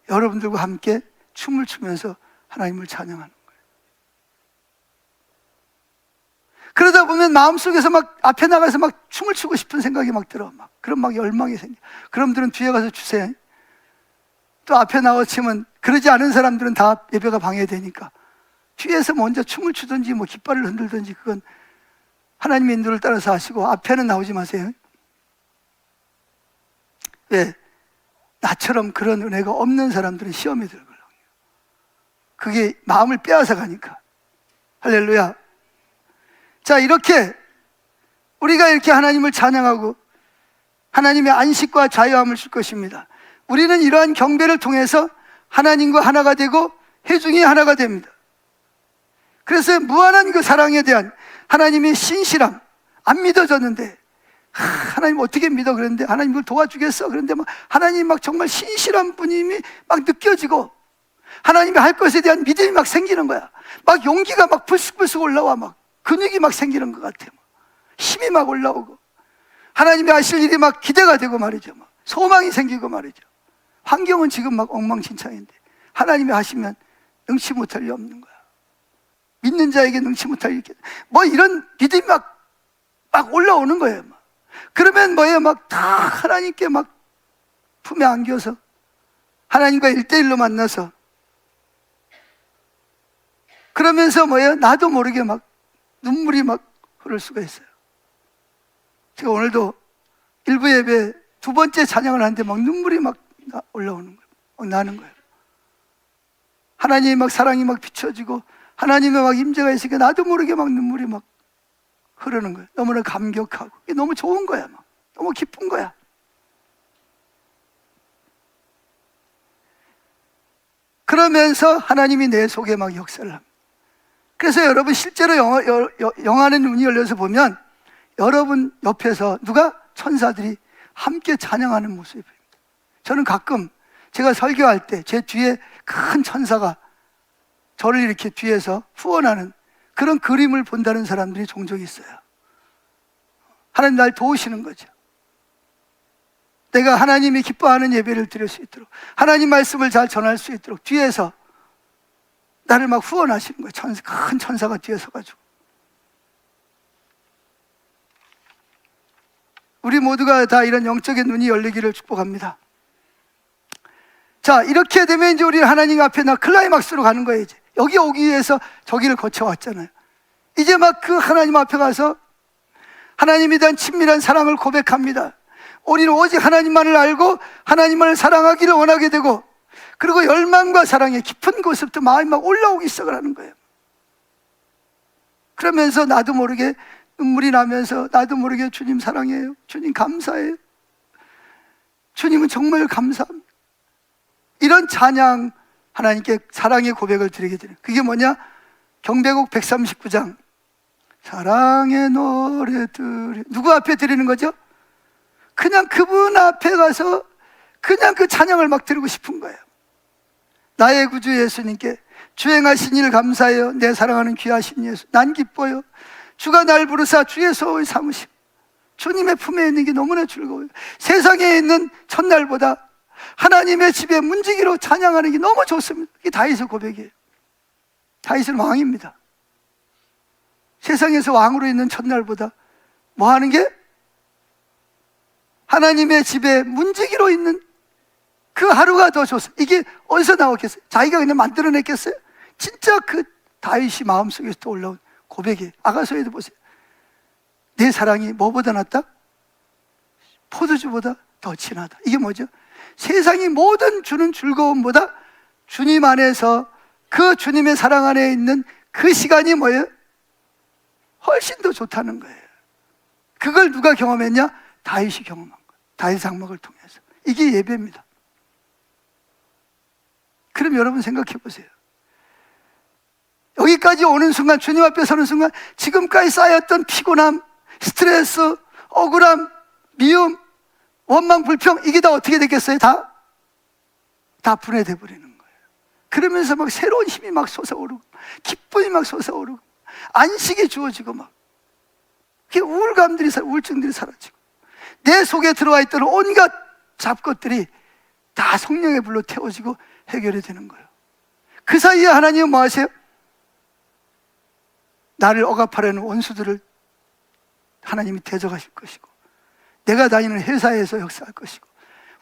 여러분들과 함께 춤을 추면서 하나님을 찬양하는 거예요. 그러다 보면 마음속에서 막 앞에 나가서 막 춤을 추고 싶은 생각이 막 들어. 막 그런 막 열망이 생겨. 그럼들은 뒤에 가서 추세요. 또 앞에 나와 치면 그러지 않은 사람들은 다 예배가 방해되니까 뒤에서 먼저 춤을 추든지 뭐 깃발을 흔들든지 그건 하나님의 인도를 따라서 하시고 앞에는 나오지 마세요. 왜? 나처럼 그런 은혜가 없는 사람들은 시험에 들거든요. 그게 마음을 빼앗아 가니까. 할렐루야. 자, 이렇게 우리가 이렇게 하나님을 찬양하고 하나님의 안식과 자유함을 줄 것입니다. 우리는 이러한 경배를 통해서 하나님과 하나가 되고 회중이 하나가 됩니다. 그래서 무한한 그 사랑에 대한 하나님의 신실함, 안 믿어졌는데 하나님 어떻게 믿어? 그랬는데 하나님 그걸 도와주겠어? 그런데 막 하나님 막 정말 신실한 분임이 막 느껴지고 하나님이 할 것에 대한 믿음이 막 생기는 거야. 막 용기가 막 불쑥불쑥 올라와. 막 근육이 막 생기는 것 같아. 힘이 막 올라오고 하나님이 하실 일이 막 기대가 되고 말이죠. 막 소망이 생기고 말이죠. 환경은 지금 막 엉망진창인데 하나님이 하시면 능치 못할 리 없는 거야. 믿는 자에게 능치 못할 일, 뭐 이런 믿음이 막 올라오는 거예요. 막. 그러면 뭐예요? 막 다 하나님께 막 품에 안겨서 하나님과 1대1로 만나서 그러면서 뭐예요? 나도 모르게 막 눈물이 막 흐를 수가 있어요. 제가 오늘도 일부 예배 두 번째 찬양을 하는데 막 눈물이 막 올라오는 거예요. 막 나는 거예요. 하나님의 막 사랑이 막 비춰지고 하나님의 막 임재가 있으니까 나도 모르게 막 눈물이 막 흐르는 거예요. 너무나 감격하고 이게 너무 좋은 거야. 막 너무 기쁜 거야. 그러면서 하나님이 내 속에 막 역사를 합니다. 그래서 여러분 실제로 영화는 눈이 열려서 보면 여러분 옆에서 누가? 천사들이 함께 찬양하는 모습이 보입니다. 저는 가끔 제가 설교할 때 제 뒤에 큰 천사가 저를 이렇게 뒤에서 후원하는 그런 그림을 본다는 사람들이 종종 있어요. 하나님 날 도우시는 거죠. 내가 하나님이 기뻐하는 예배를 드릴 수 있도록 하나님 말씀을 잘 전할 수 있도록 뒤에서 나를 막 후원하시는 거예요. 큰 천사가 뒤에 서가지고. 우리 모두가 다 이런 영적인 눈이 열리기를 축복합니다. 자, 이렇게 되면 이제 우리 하나님 앞에 나 클라이막스로 가는 거예요. 이제 여기 오기 위해서 저기를 거쳐왔잖아요. 이제 막 그 하나님 앞에 가서 하나님에 대한 친밀한 사랑을 고백합니다. 우리는 오직 하나님만을 알고 하나님만을 사랑하기를 원하게 되고 그리고 열망과 사랑의 깊은 곳부터 마음이 막 올라오기 시작을 하는 거예요. 그러면서 나도 모르게 눈물이 나면서 나도 모르게 주님 사랑해요. 주님 감사해요. 주님은 정말 감사합니다. 이런 찬양 하나님께 사랑의 고백을 드리게 되는 그게 뭐냐? 경배곡 139장 사랑의 노래들 누구 앞에 드리는 거죠? 그냥 그분 앞에 가서 그냥 그 찬양을 막 드리고 싶은 거예요. 나의 구주 예수님께 주행하신 일 감사해요. 내 사랑하는 귀하신 예수 난 기뻐요. 주가 날 부르사 주의 소원을 삼으심 주님의 품에 있는 게 너무나 즐거워요. 세상에 있는 첫날보다 하나님의 집에 문지기로 찬양하는 게 너무 좋습니다. 이게 다윗의 고백이에요. 다윗은 왕입니다. 세상에서 왕으로 있는 첫날보다 뭐 하는 게? 하나님의 집에 문지기로 있는 그 하루가 더 좋습니다. 이게 어디서 나왔겠어요? 자기가 그냥 만들어냈겠어요? 진짜 그 다윗이 마음속에서 또 올라온 고백이에요. 아가서에도 보세요. 내 사랑이 뭐보다 낫다? 포도주보다 더 진하다. 이게 뭐죠? 세상이 모든 주는 즐거움보다 주님 안에서 그 주님의 사랑 안에 있는 그 시간이 뭐예요? 훨씬 더 좋다는 거예요. 그걸 누가 경험했냐? 다윗이 경험한 거예요. 다윗 장막을 통해서. 이게 예배입니다. 그럼 여러분 생각해 보세요. 여기까지 오는 순간, 주님 앞에 서는 순간 지금까지 쌓였던 피곤함, 스트레스, 억울함, 미움, 원망, 불평, 이게 다 어떻게 되겠어요? 다 분해돼 버리는 거예요. 그러면서 막 새로운 힘이 막 솟아오르고 기쁨이 막 솟아오르고 안식이 주어지고 막 우울증들이 사라지고 내 속에 들어와 있던 온갖 잡것들이 다 성령의 불로 태워지고 해결이 되는 거예요. 그 사이에 하나님은 뭐 하세요? 나를 억압하려는 원수들을 하나님이 대적하실 것이고, 내가 다니는 회사에서 역사할 것이고,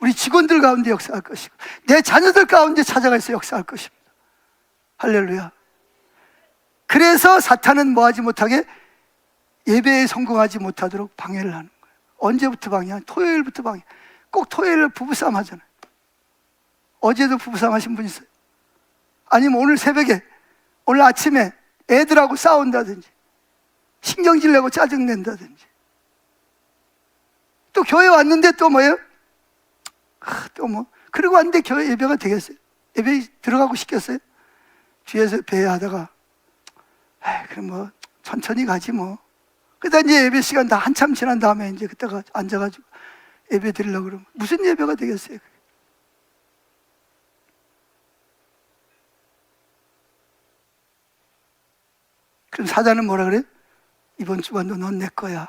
우리 직원들 가운데 역사할 것이고, 내 자녀들 가운데 찾아가서 역사할 것입니다. 할렐루야. 그래서 사탄은 뭐 하지 못하게? 예배에 성공하지 못하도록 방해를 하는 거예요. 언제부터 방해하냐? 토요일부터 방해. 꼭 토요일에 부부싸움 하잖아요. 어제도 부부싸움 하신 분 있어요? 아니면 오늘 새벽에, 오늘 아침에 애들하고 싸운다든지 신경질 내고 짜증낸다든지, 또 교회 왔는데 또 뭐예요? 그리고 왔는데 교회 예배가 되겠어요? 예배 들어가고 싶겠어요? 뒤에서 배회하다가 그럼 뭐 천천히 가지 뭐. 그러다 이제 예배 시간 다 한참 지난 다음에 이제 그때가 앉아가지고 예배 드리려고 그러면 무슨 예배가 되겠어요? 그럼 사단은 뭐라 그래요? 이번 주간도 넌 내 거야.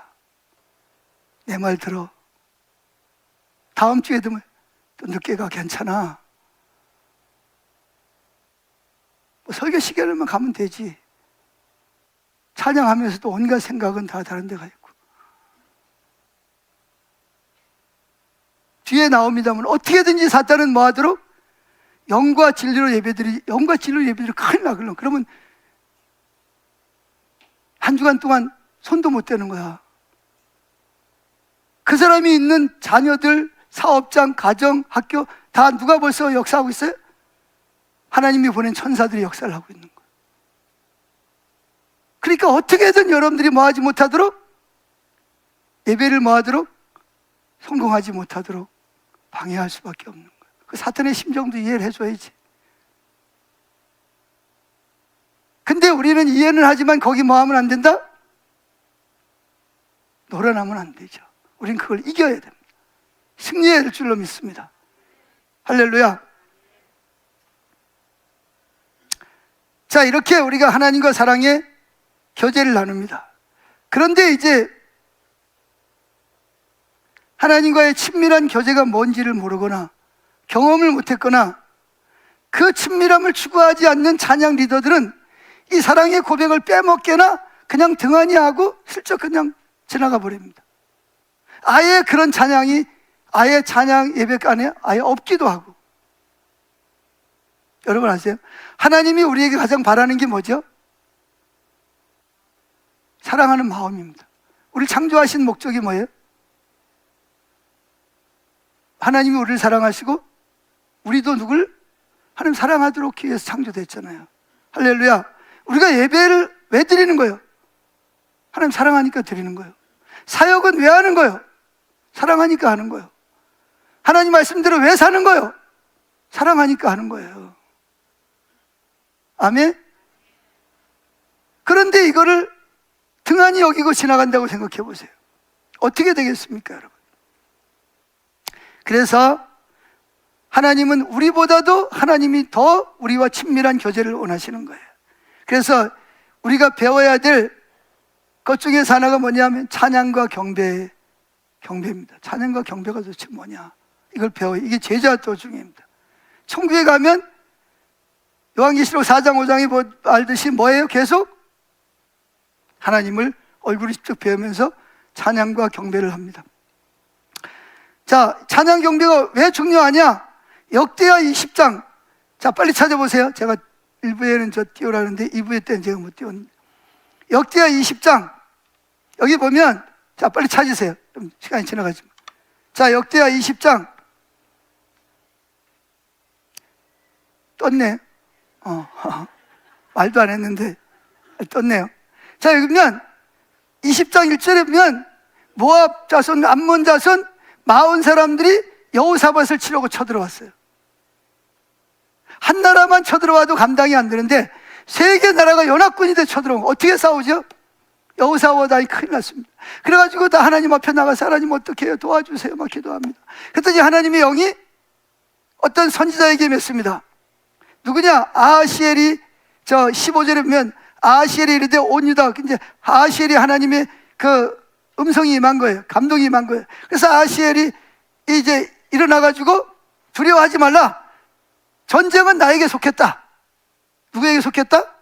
내 말 들어. 다음 주에도 또 늦게 가. 괜찮아. 뭐 설교 시간에만 가면 되지. 찬양하면서도 온갖 생각은 다 다른 데가 있고. 뒤에 나옵니다만 어떻게든지 사단은 뭐 하도록? 영과 진리로 예배들이 큰일 나거든. 그러면 한 주간 동안 손도 못 대는 거야. 그 사람이 있는 자녀들, 사업장, 가정, 학교 다 누가 벌써 역사하고 있어요? 하나님이 보낸 천사들이 역사를 하고 있는 거예요. 그러니까 어떻게든 여러분들이 뭐 하지 못하도록, 예배를 뭐 하도록, 성공하지 못하도록 방해할 수밖에 없는 거예요. 그 사탄의 심정도 이해를 해줘야지. 근데 우리는 이해는 하지만 거기 뭐 하면 안 된다? 놀아나면 안 되죠. 우린 그걸 이겨야 됩니다. 승리해야 될 줄로 믿습니다. 할렐루야. 자, 이렇게 우리가 하나님과 사랑의 교제를 나눕니다. 그런데 이제 하나님과의 친밀한 교제가 뭔지를 모르거나 경험을 못했거나 그 친밀함을 추구하지 않는 찬양 리더들은 이 사랑의 고백을 빼먹게나 그냥 등한히 하고 슬쩍 그냥 지나가 버립니다. 아예 그런 찬양이 아예 찬양 예배간에 아예 없기도 하고. 여러분 아세요? 하나님이 우리에게 가장 바라는 게 뭐죠? 사랑하는 마음입니다. 우리를 창조하신 목적이 뭐예요? 하나님이 우리를 사랑하시고 우리도 누굴? 하나님 사랑하도록 위해서 창조됐잖아요. 할렐루야. 우리가 예배를 왜 드리는 거예요? 하나님 사랑하니까 드리는 거예요. 사역은 왜 하는 거예요? 사랑하니까 하는 거예요. 하나님 말씀대로 왜 사는 거예요? 사랑하니까 하는 거예요. 아멘? 그런데 이거를 등한히 여기고 지나간다고 생각해 보세요. 어떻게 되겠습니까, 여러분? 그래서 하나님은 우리보다도 하나님이 더 우리와 친밀한 교제를 원하시는 거예요. 그래서 우리가 배워야 될 것 중에서 하나가 뭐냐면 찬양과 경배입니다. 찬양과 경배가 도대체 뭐냐? 이걸 배워요. 이게 제자 도중입니다. 천국에 가면 요한계시록 4장 5장이 알듯이 뭐예요? 계속 하나님을 얼굴을 직접 뵈면서 찬양과 경배를 합니다. 자, 찬양 경배가 왜 중요하냐? 역대하 20장. 자, 빨리 찾아보세요. 제가 1부에는 저 띄우라는데 2부에 때는 제가 못 띄웠는데. 역대하 20장. 여기 보면, 자, 빨리 찾으세요. 좀 시간이 지나가지만. 자, 역대하 20장. 떴네. 말도 안 했는데 떴네요. 자, 여기 보면 20장 1절에 보면 모압 자손, 암몬 자손 40 사람들이 여호사밧을 치려고 쳐들어왔어요. 한 나라만 쳐들어와도 감당이 안 되는데 세 개 나라가 연합군이 돼 쳐들어오면 어떻게 싸우죠? 여호사밧이 큰일 났습니다. 그래가지고 다 하나님 앞에 나가서 하나님 어떻게 해요? 도와주세요 막 기도합니다. 그랬더니 하나님의 영이 어떤 선지자에게 맺습니다. 누구냐? 아하시엘이 저 15절에 보면 아하시엘이 이르되 온 유다, 이제 아하시엘이 하나님의 그 음성이 임한 거예요. 감동이 임한 거예요. 그래서 아하시엘이 이제 일어나가지고 두려워하지 말라. 전쟁은 나에게 속했다. 누구에게 속했다?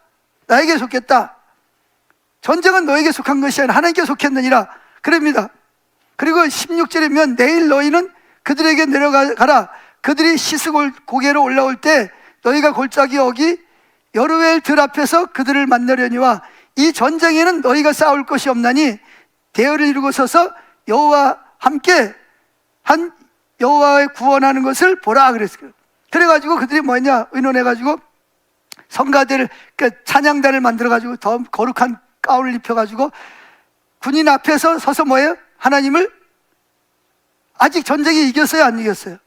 나에게 속했다. 전쟁은 너에게 속한 것이 아니라 하나님께 속했느니라. 그럽니다. 그리고 16절에 보면 내일 너희는 그들에게 내려가라. 그들이 시스골 고개로 올라올 때 너희가 골짜기 어기 여루엘 들 앞에서 그들을 만나려니와 이 전쟁에는 너희가 싸울 것이 없나니 대열을 이루고 서서 여호와 함께 한 여호와의 구원하는 것을 보라 그랬어요. 그래가지고 그들이 뭐냐 의논해가지고 성가대를 그러니까 찬양단을 만들어가지고 더 거룩한 가운을 입혀가지고 군인 앞에서 서서 뭐예요? 하나님을 아직 전쟁에 이겼어요 안 이겼어요?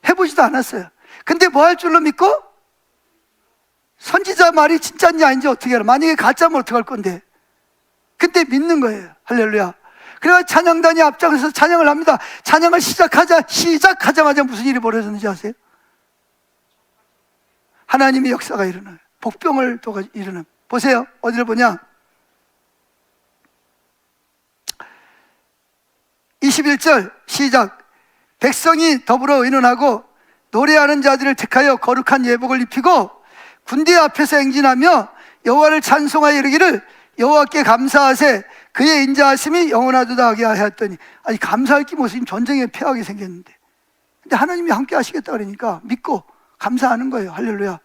해보지도 않았어요. 근데 뭐 할 줄로 믿고? 선지자 말이 진짜인지 아닌지 어떻게 알아? 만약에 가짜면 어떡할 건데? 근데 믿는 거예요. 할렐루야. 그래서 찬양단이 앞장서서 찬양을 합니다. 찬양을 시작하자마자 무슨 일이 벌어졌는지 아세요? 하나님의 역사가 일어나요. 복병을 일어나요. 보세요. 어디를 보냐? 21절 시작. 백성이 더불어 의논하고 노래하는 자들을 택하여 거룩한 예복을 입히고 군대 앞에서 행진하며 여호와를 찬송하여 이르기를 여호와께 감사하세 그의 인자하심이 영원하도다 하게 하였더니, 아니 감사할 게 무슨 전쟁에 패하게 생겼는데 근데 하나님이 함께 하시겠다 그러니까 믿고 감사하는 거예요. 할렐루야.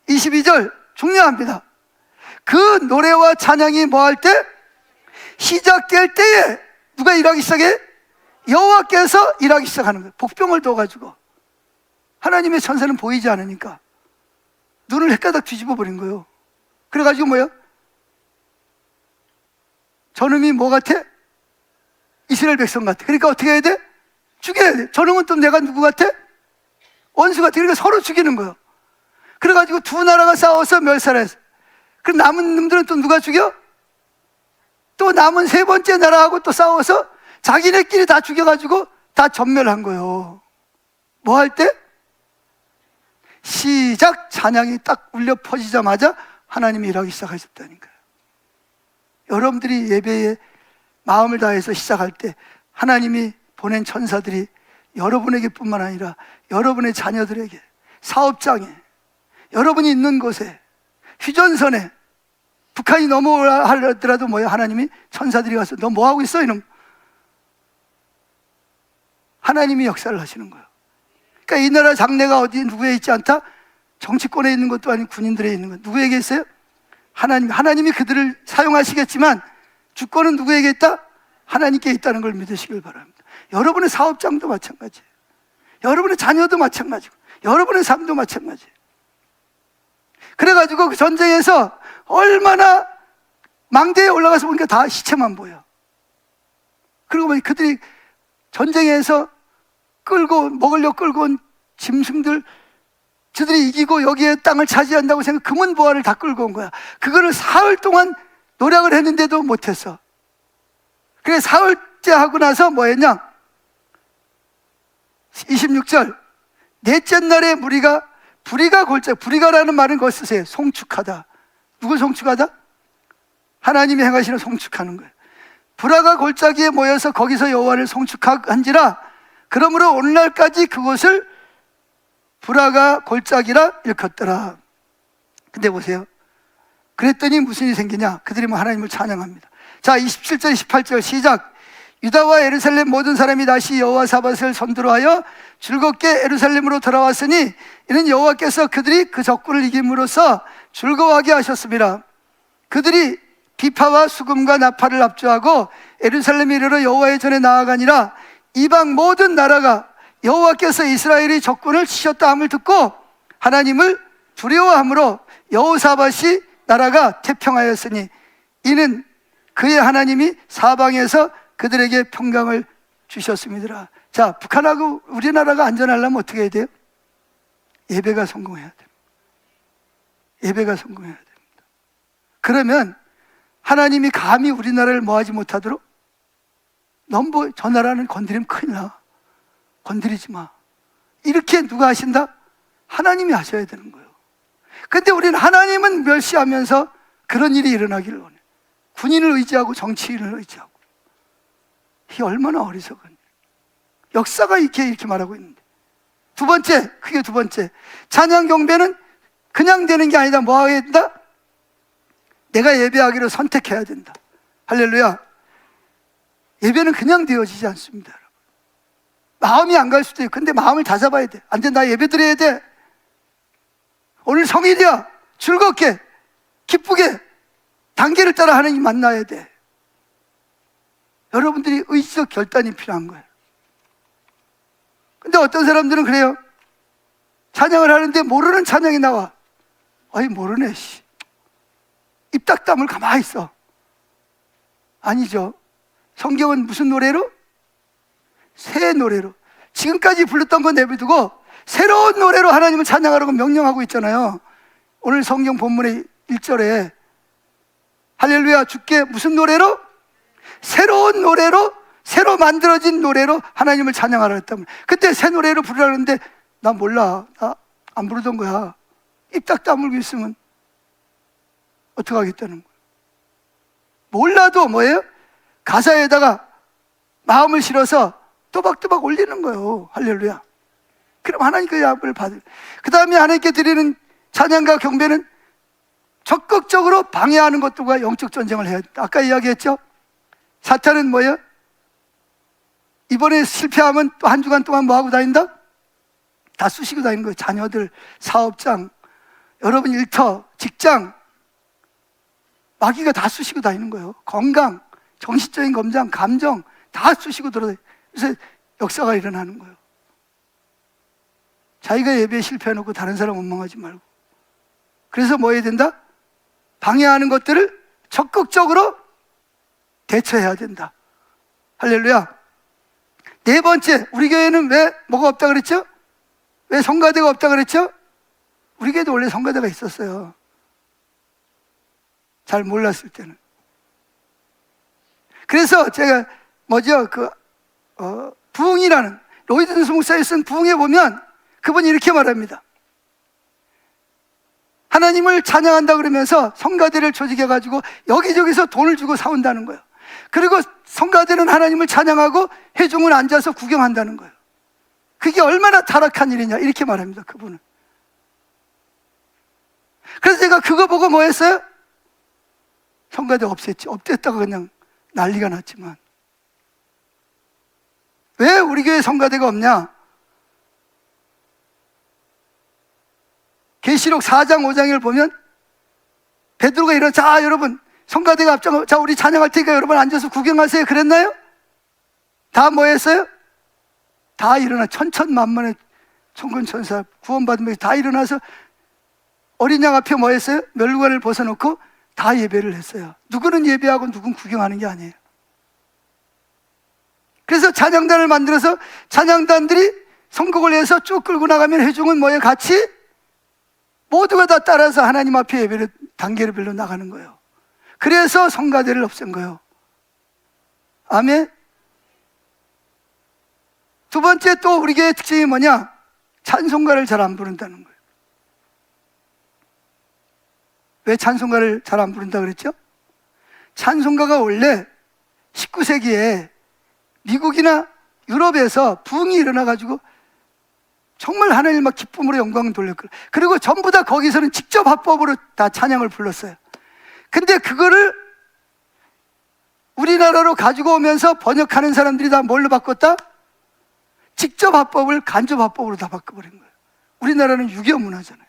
22절 중요합니다. 그 노래와 찬양이 뭐 할 때? 시작될 때에 누가 일하기 시작해? 여호와께서 일하기 시작하는 거예요. 복병을 둬가지고 하나님의 천사는 보이지 않으니까 눈을 헷가닥 뒤집어 버린 거예요. 그래가지고 뭐예요? 저놈이 뭐 같아? 이스라엘 백성 같아. 그러니까 어떻게 해야 돼? 죽여야 돼. 저놈은 또 내가 누구 같아? 원수 같아. 그러니까 서로 죽이는 거예요. 그래가지고 두 나라가 싸워서 멸살했어. 그럼 남은 놈들은 또 누가 죽여? 또 남은 세 번째 나라하고 또 싸워서 자기네끼리 다 죽여가지고 다 전멸한 거예요. 뭐 할 때? 시작 찬양이 딱 울려 퍼지자마자 하나님이 일하기 시작하셨다는 거예요. 여러분들이 예배에 마음을 다해서 시작할 때 하나님이 보낸 천사들이 여러분에게 뿐만 아니라 여러분의 자녀들에게, 사업장에, 여러분이 있는 곳에, 휴전선에 북한이 넘어오라 하더라도 뭐예요? 하나님이 천사들이 가서 너 뭐하고 있어? 이놈. 하나님이 역사를 하시는 거예요. 그러니까 이 나라 장래가 어디 누구에 있지 않다? 정치권에 있는 것도 아니고 군인들에 있는 것. 누구에게 있어요? 하나님이 그들을 사용하시겠지만 주권은 누구에게 있다? 하나님께 있다는 걸 믿으시길 바랍니다. 여러분의 사업장도 마찬가지예요. 여러분의 자녀도 마찬가지고 여러분의 삶도 마찬가지예요. 그래가지고 그 전쟁에서 얼마나 망대에 올라가서 보니까 다 시체만 보여. 그리고 보니 그들이 전쟁에서 먹으려고 끌고 온 짐승들, 저들이 이기고 여기에 땅을 차지한다고 생각, 금은보화를 다 끌고 온 거야. 그거를 사흘 동안 노력을 했는데도 못했어. 그래 사흘째 하고 나서 뭐 했냐? 26절 넷째 날에 불의가 골짜기, 불의가라는 말은 그거 쓰세요. 송축하다. 누굴 송축하다? 하나님이 행하시는 송축하는 거예요. 불화가 골짜기에 모여서 거기서 여호와를 송축한지라 그러므로 오늘날까지 그곳을 불화가 골짜기라 일컫더라. 근데 보세요. 그랬더니 무슨 일이 생기냐? 그들이 뭐 하나님을 찬양합니다. 자, 27절 28절 시작. 유다와 예루살렘 모든 사람이 다시 여호와사밧을 선두로 하여 즐겁게 예루살렘으로 돌아왔으니 이는 여호와께서 그들이 그 적군을 이김으로써 즐거워하게 하셨습니다. 그들이 비파와 수금과 나팔을 압주하고 예루살렘에 이르러 여호와의 전에 나아가니라. 이방 모든 나라가 여호와께서 이스라엘의 적군을 치셨다 함을 듣고 하나님을 두려워함으로 여호사밧이 나라가 태평하였으니 이는 그의 하나님이 사방에서 그들에게 평강을 주셨습니다. 자, 북한하고 우리나라가 안전하려면 어떻게 해야 돼요? 예배가 성공해야 됩니다. 예배가 성공해야 됩니다. 그러면 하나님이 감히 우리나라를 뭐하지 못하도록 넌 뭐 저 나라는 건드리면 큰일 나. 건드리지 마. 이렇게 누가 하신다? 하나님이 하셔야 되는 거예요. 근데 우리는 하나님은 멸시하면서 그런 일이 일어나기를 원해. 군인을 의지하고 정치인을 의지하고. 이게 얼마나 어리석은. 역사가 이렇게 말하고 있는데. 두 번째, 그게 두 번째. 찬양 경배는 그냥 되는 게 아니다. 뭐 해야 된다? 내가 예배하기로 선택해야 된다. 할렐루야. 예배는 그냥 되어지지 않습니다, 여러분. 마음이 안 갈 수도 있고, 근데 마음을 다 잡아야 돼. 안 돼, 나 예배 드려야 돼. 오늘 성일이야. 즐겁게, 기쁘게, 단계를 따라 하나님 만나야 돼. 여러분들이 의지적 결단이 필요한 거예요. 근데 어떤 사람들은 그래요. 찬양을 하는데 모르는 찬양이 나와. 어이, 모르네, 씨. 입 딱 다물 가만히 있어. 아니죠. 성경은 무슨 노래로? 새 노래로. 지금까지 불렀던 건 내버려두고 새로운 노래로 하나님을 찬양하라고 명령하고 있잖아요. 오늘 성경 본문의 1절에 할렐루야, 주께 무슨 노래로? 새로운 노래로, 새로 만들어진 노래로 하나님을 찬양하라 했다면, 그때 새 노래로 부르라는데 나 몰라, 나 안 부르던 거야. 입 딱 다물고 있으면 어떻게 하겠다는 거예요. 몰라도 뭐예요? 가사에다가 마음을 실어서 또박또박 올리는 거예요. 할렐루야. 그럼 하나님 그 약을 받을. 그 다음에 하나님께 드리는 찬양과 경배는 적극적으로 방해하는 것들과 영적 전쟁을 해야 된다. 아까 이야기했죠? 사탄은 뭐예요? 이번에 실패하면 또 한 주간 동안 뭐하고 다닌다? 다 쑤시고 다니는 거예요. 자녀들, 사업장, 여러분 일터, 직장, 마귀가 다 쑤시고 다니는 거예요. 건강, 정신적인 검장, 감정 다 쑤시고 들어다니는. 그래서 역사가 일어나는 거예요. 자기가 예배에 실패해놓고 다른 사람 원망하지 말고. 그래서 뭐 해야 된다? 방해하는 것들을 적극적으로 대처해야 된다. 할렐루야. 네 번째, 우리 교회는 왜 뭐가 없다 그랬죠? 왜 성가대가 없다 그랬죠? 우리 교회도 원래 성가대가 있었어요. 잘 몰랐을 때는. 그래서 제가 뭐죠? 부흥이라는 로이드 목사에 쓴 부흥에 보면 그분이 이렇게 말합니다. 하나님을 찬양한다 그러면서 성가대를 조직해가지고 여기저기서 돈을 주고 사온다는 거예요. 그리고 성가대는 하나님을 찬양하고 회중은 앉아서 구경한다는 거예요. 그게 얼마나 타락한 일이냐 이렇게 말합니다, 그분은. 그래서 제가 그거 보고 뭐 했어요? 성가대 없앴지. 없앴다가 그냥 난리가 났지만 왜 우리 교회 성가대가 없냐? 계시록 4장 5장을 보면 베드로가 이런, 자 여러분 성가대가 앞장, 자 우리 찬양할 테니까 여러분 앉아서 구경하세요 그랬나요? 다 뭐 했어요? 다 일어나 천천만만의 천군천사 구원받은 분이 다 일어나서 어린 양 앞에 뭐 했어요? 멸관을 벗어놓고 다 예배를 했어요. 누구는 예배하고 누구는 구경하는 게 아니에요. 그래서 찬양단을 만들어서 찬양단들이 선곡을 해서 쭉 끌고 나가면 회중은 뭐예요? 같이 모두가 다 따라서 하나님 앞에 예배를 단계를 별로 나가는 거예요. 그래서 성가대를 없앤 거예요. 아멘. 두 번째 또 우리 교회의 특징이 뭐냐? 찬송가를 잘 안 부른다는 거예요. 왜 찬송가를 잘 안 부른다 그랬죠? 찬송가가 원래 19세기에 미국이나 유럽에서 부흥이 일어나가지고 정말 하나님 막 기쁨으로 영광을 돌렸거든요. 그리고 전부 다 거기서는 직접 합법으로 다 찬양을 불렀어요. 근데 그거를 우리나라로 가지고 오면서 번역하는 사람들이 다 뭘로 바꿨다? 직접 화법을 간접 화법으로 다 바꿔버린 거예요. 우리나라는 유교 문화잖아요.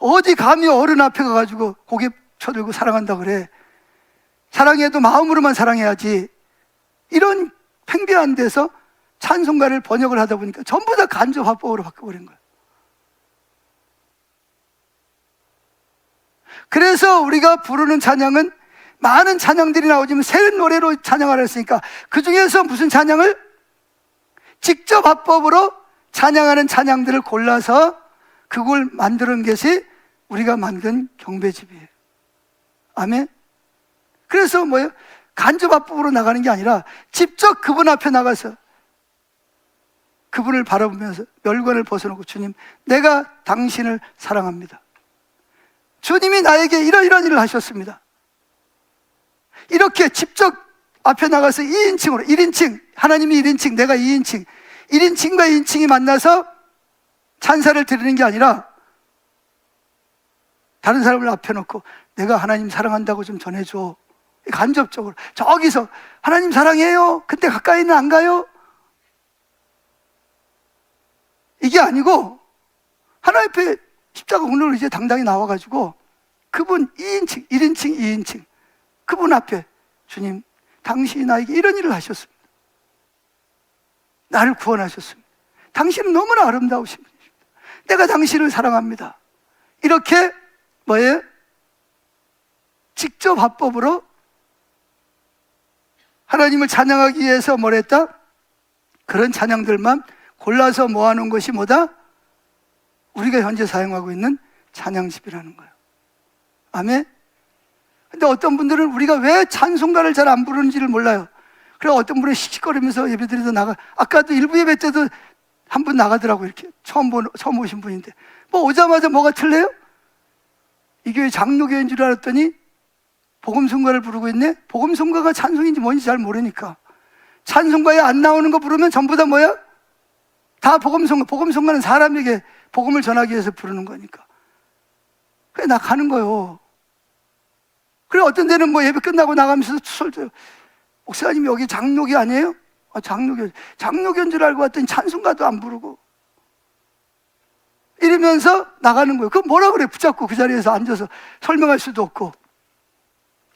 어디 감히 어른 앞에 가가지고 고개 쳐들고 사랑한다 그래. 사랑해도 마음으로만 사랑해야지. 이런 팽배한 데서 찬송가를 번역을 하다 보니까 전부 다 간접 화법으로 바꿔버린 거예요. 그래서 우리가 부르는 찬양은 많은 찬양들이 나오지만 새 노래로 찬양하라 했으니까 그 중에서 무슨 찬양을? 직접 화법으로 찬양하는 찬양들을 골라서 그걸 만드는 것이 우리가 만든 경배집이에요. 아멘? 그래서 뭐예요? 간접 화법으로 나가는 게 아니라 직접 그분 앞에 나가서 그분을 바라보면서 멸관을 벗어놓고 주님, 내가 당신을 사랑합니다. 주님이 나에게 이러이러한 일을 하셨습니다. 이렇게 직접 앞에 나가서 2인칭으로 1인칭, 하나님이 1인칭, 내가 2인칭, 1인칭과 2인칭이 만나서 찬사를 드리는 게 아니라 다른 사람을 앞에 놓고 내가 하나님 사랑한다고 좀 전해줘. 간접적으로 저기서 하나님 사랑해요. 근데 가까이는 안 가요. 이게 아니고 하나님 앞에 십자가 오늘 이제 당당히 나와가지고 그분 2인칭, 1인칭, 2인칭 그분 앞에 주님, 당신이 나에게 이런 일을 하셨습니다. 나를 구원하셨습니다. 당신은 너무나 아름다우신 분이십니다. 내가 당신을 사랑합니다. 이렇게 뭐예요? 직접 화법으로 하나님을 찬양하기 위해서 뭘 했다? 그런 찬양들만 골라서 모아놓은 것이 뭐다? 우리가 현재 사용하고 있는 찬양집이라는 거예요. 아멘? 근데 어떤 분들은 우리가 왜 찬송가를 잘 안 부르는지를 몰라요. 그래서 어떤 분은 씩씩거리면서 예배드리다 나가, 아까도 일부 예배 때도 한 분 나가더라고요. 이렇게 처음 오신 분인데 뭐 오자마자 뭐가 틀려요? 이 교회 장로교회인 줄 알았더니 복음성가를 부르고 있네? 복음성가가 찬송인지 뭔지 잘 모르니까 찬송가에 안 나오는 거 부르면 전부 다 뭐야? 다 복음성가. 복음성가는 사람에게 복음을 전하기 위해서 부르는 거니까. 그래 나 가는 거요. 그래 어떤 데는 뭐 예배 끝나고 나가면서 추설줘요. 목사님 여기 장로교 아니에요? 아, 장로교인 줄 알고 왔더니 찬송가도 안 부르고 이러면서 나가는 거예요. 그럼 뭐라 그래? 붙잡고 그 자리에서 앉아서 설명할 수도 없고.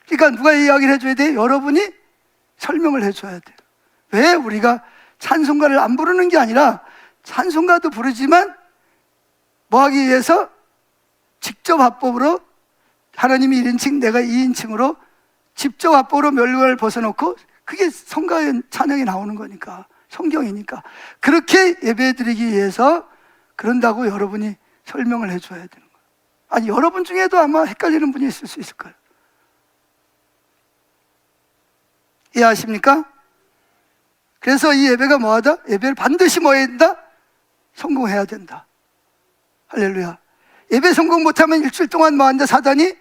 그러니까 누가 이야기를 해줘야 돼? 여러분이 설명을 해줘야 돼요. 왜 우리가 찬송가를 안 부르는 게 아니라 찬송가도 부르지만 뭐 하기 위해서 직접 화법으로 하나님이 1인칭 내가 2인칭으로 직접 화법으로 멸관을 벗어놓고 그게 성가의 찬양이 나오는 거니까, 성경이니까 그렇게 예배드리기 위해서 그런다고 여러분이 설명을 해줘야 되는 거예요. 아니 여러분 중에도 아마 헷갈리는 분이 있을 수 있을 거예요. 이해하십니까? 그래서 이 예배가 뭐하다? 예배를 반드시 뭐 해야 된다? 성공해야 된다. 할렐루야. 예배 성공 못하면 일주일 동안 뭐 한다? 사단이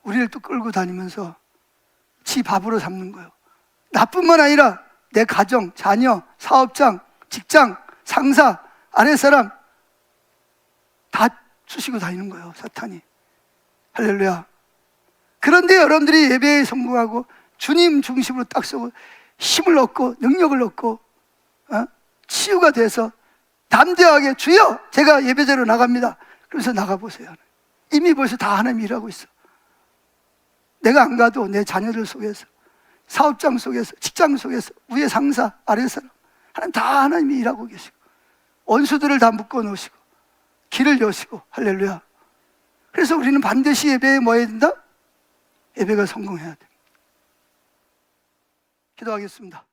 우리를 또 끌고 다니면서 지 밥으로 삼는 거예요. 나뿐만 아니라 내 가정, 자녀, 사업장, 직장, 상사, 아랫사람 다 쑤시고 다니는 거예요, 사탄이. 할렐루야. 그런데 여러분들이 예배에 성공하고 주님 중심으로 딱 서고 힘을 얻고 능력을 얻고 치유가 돼서 담대하게 주여 제가 예배자로 나갑니다. 그래서 나가보세요. 이미 벌써 다 하나님이 일하고 있어. 내가 안 가도 내 자녀들 속에서, 사업장 속에서, 직장 속에서, 위에 상사, 아래 사람 하나님 다 하나님이 일하고 계시고 원수들을 다 묶어 놓으시고 길을 여시고. 할렐루야. 그래서 우리는 반드시 예배에 뭐 해야 된다? 예배가 성공해야 돼. 기도하겠습니다.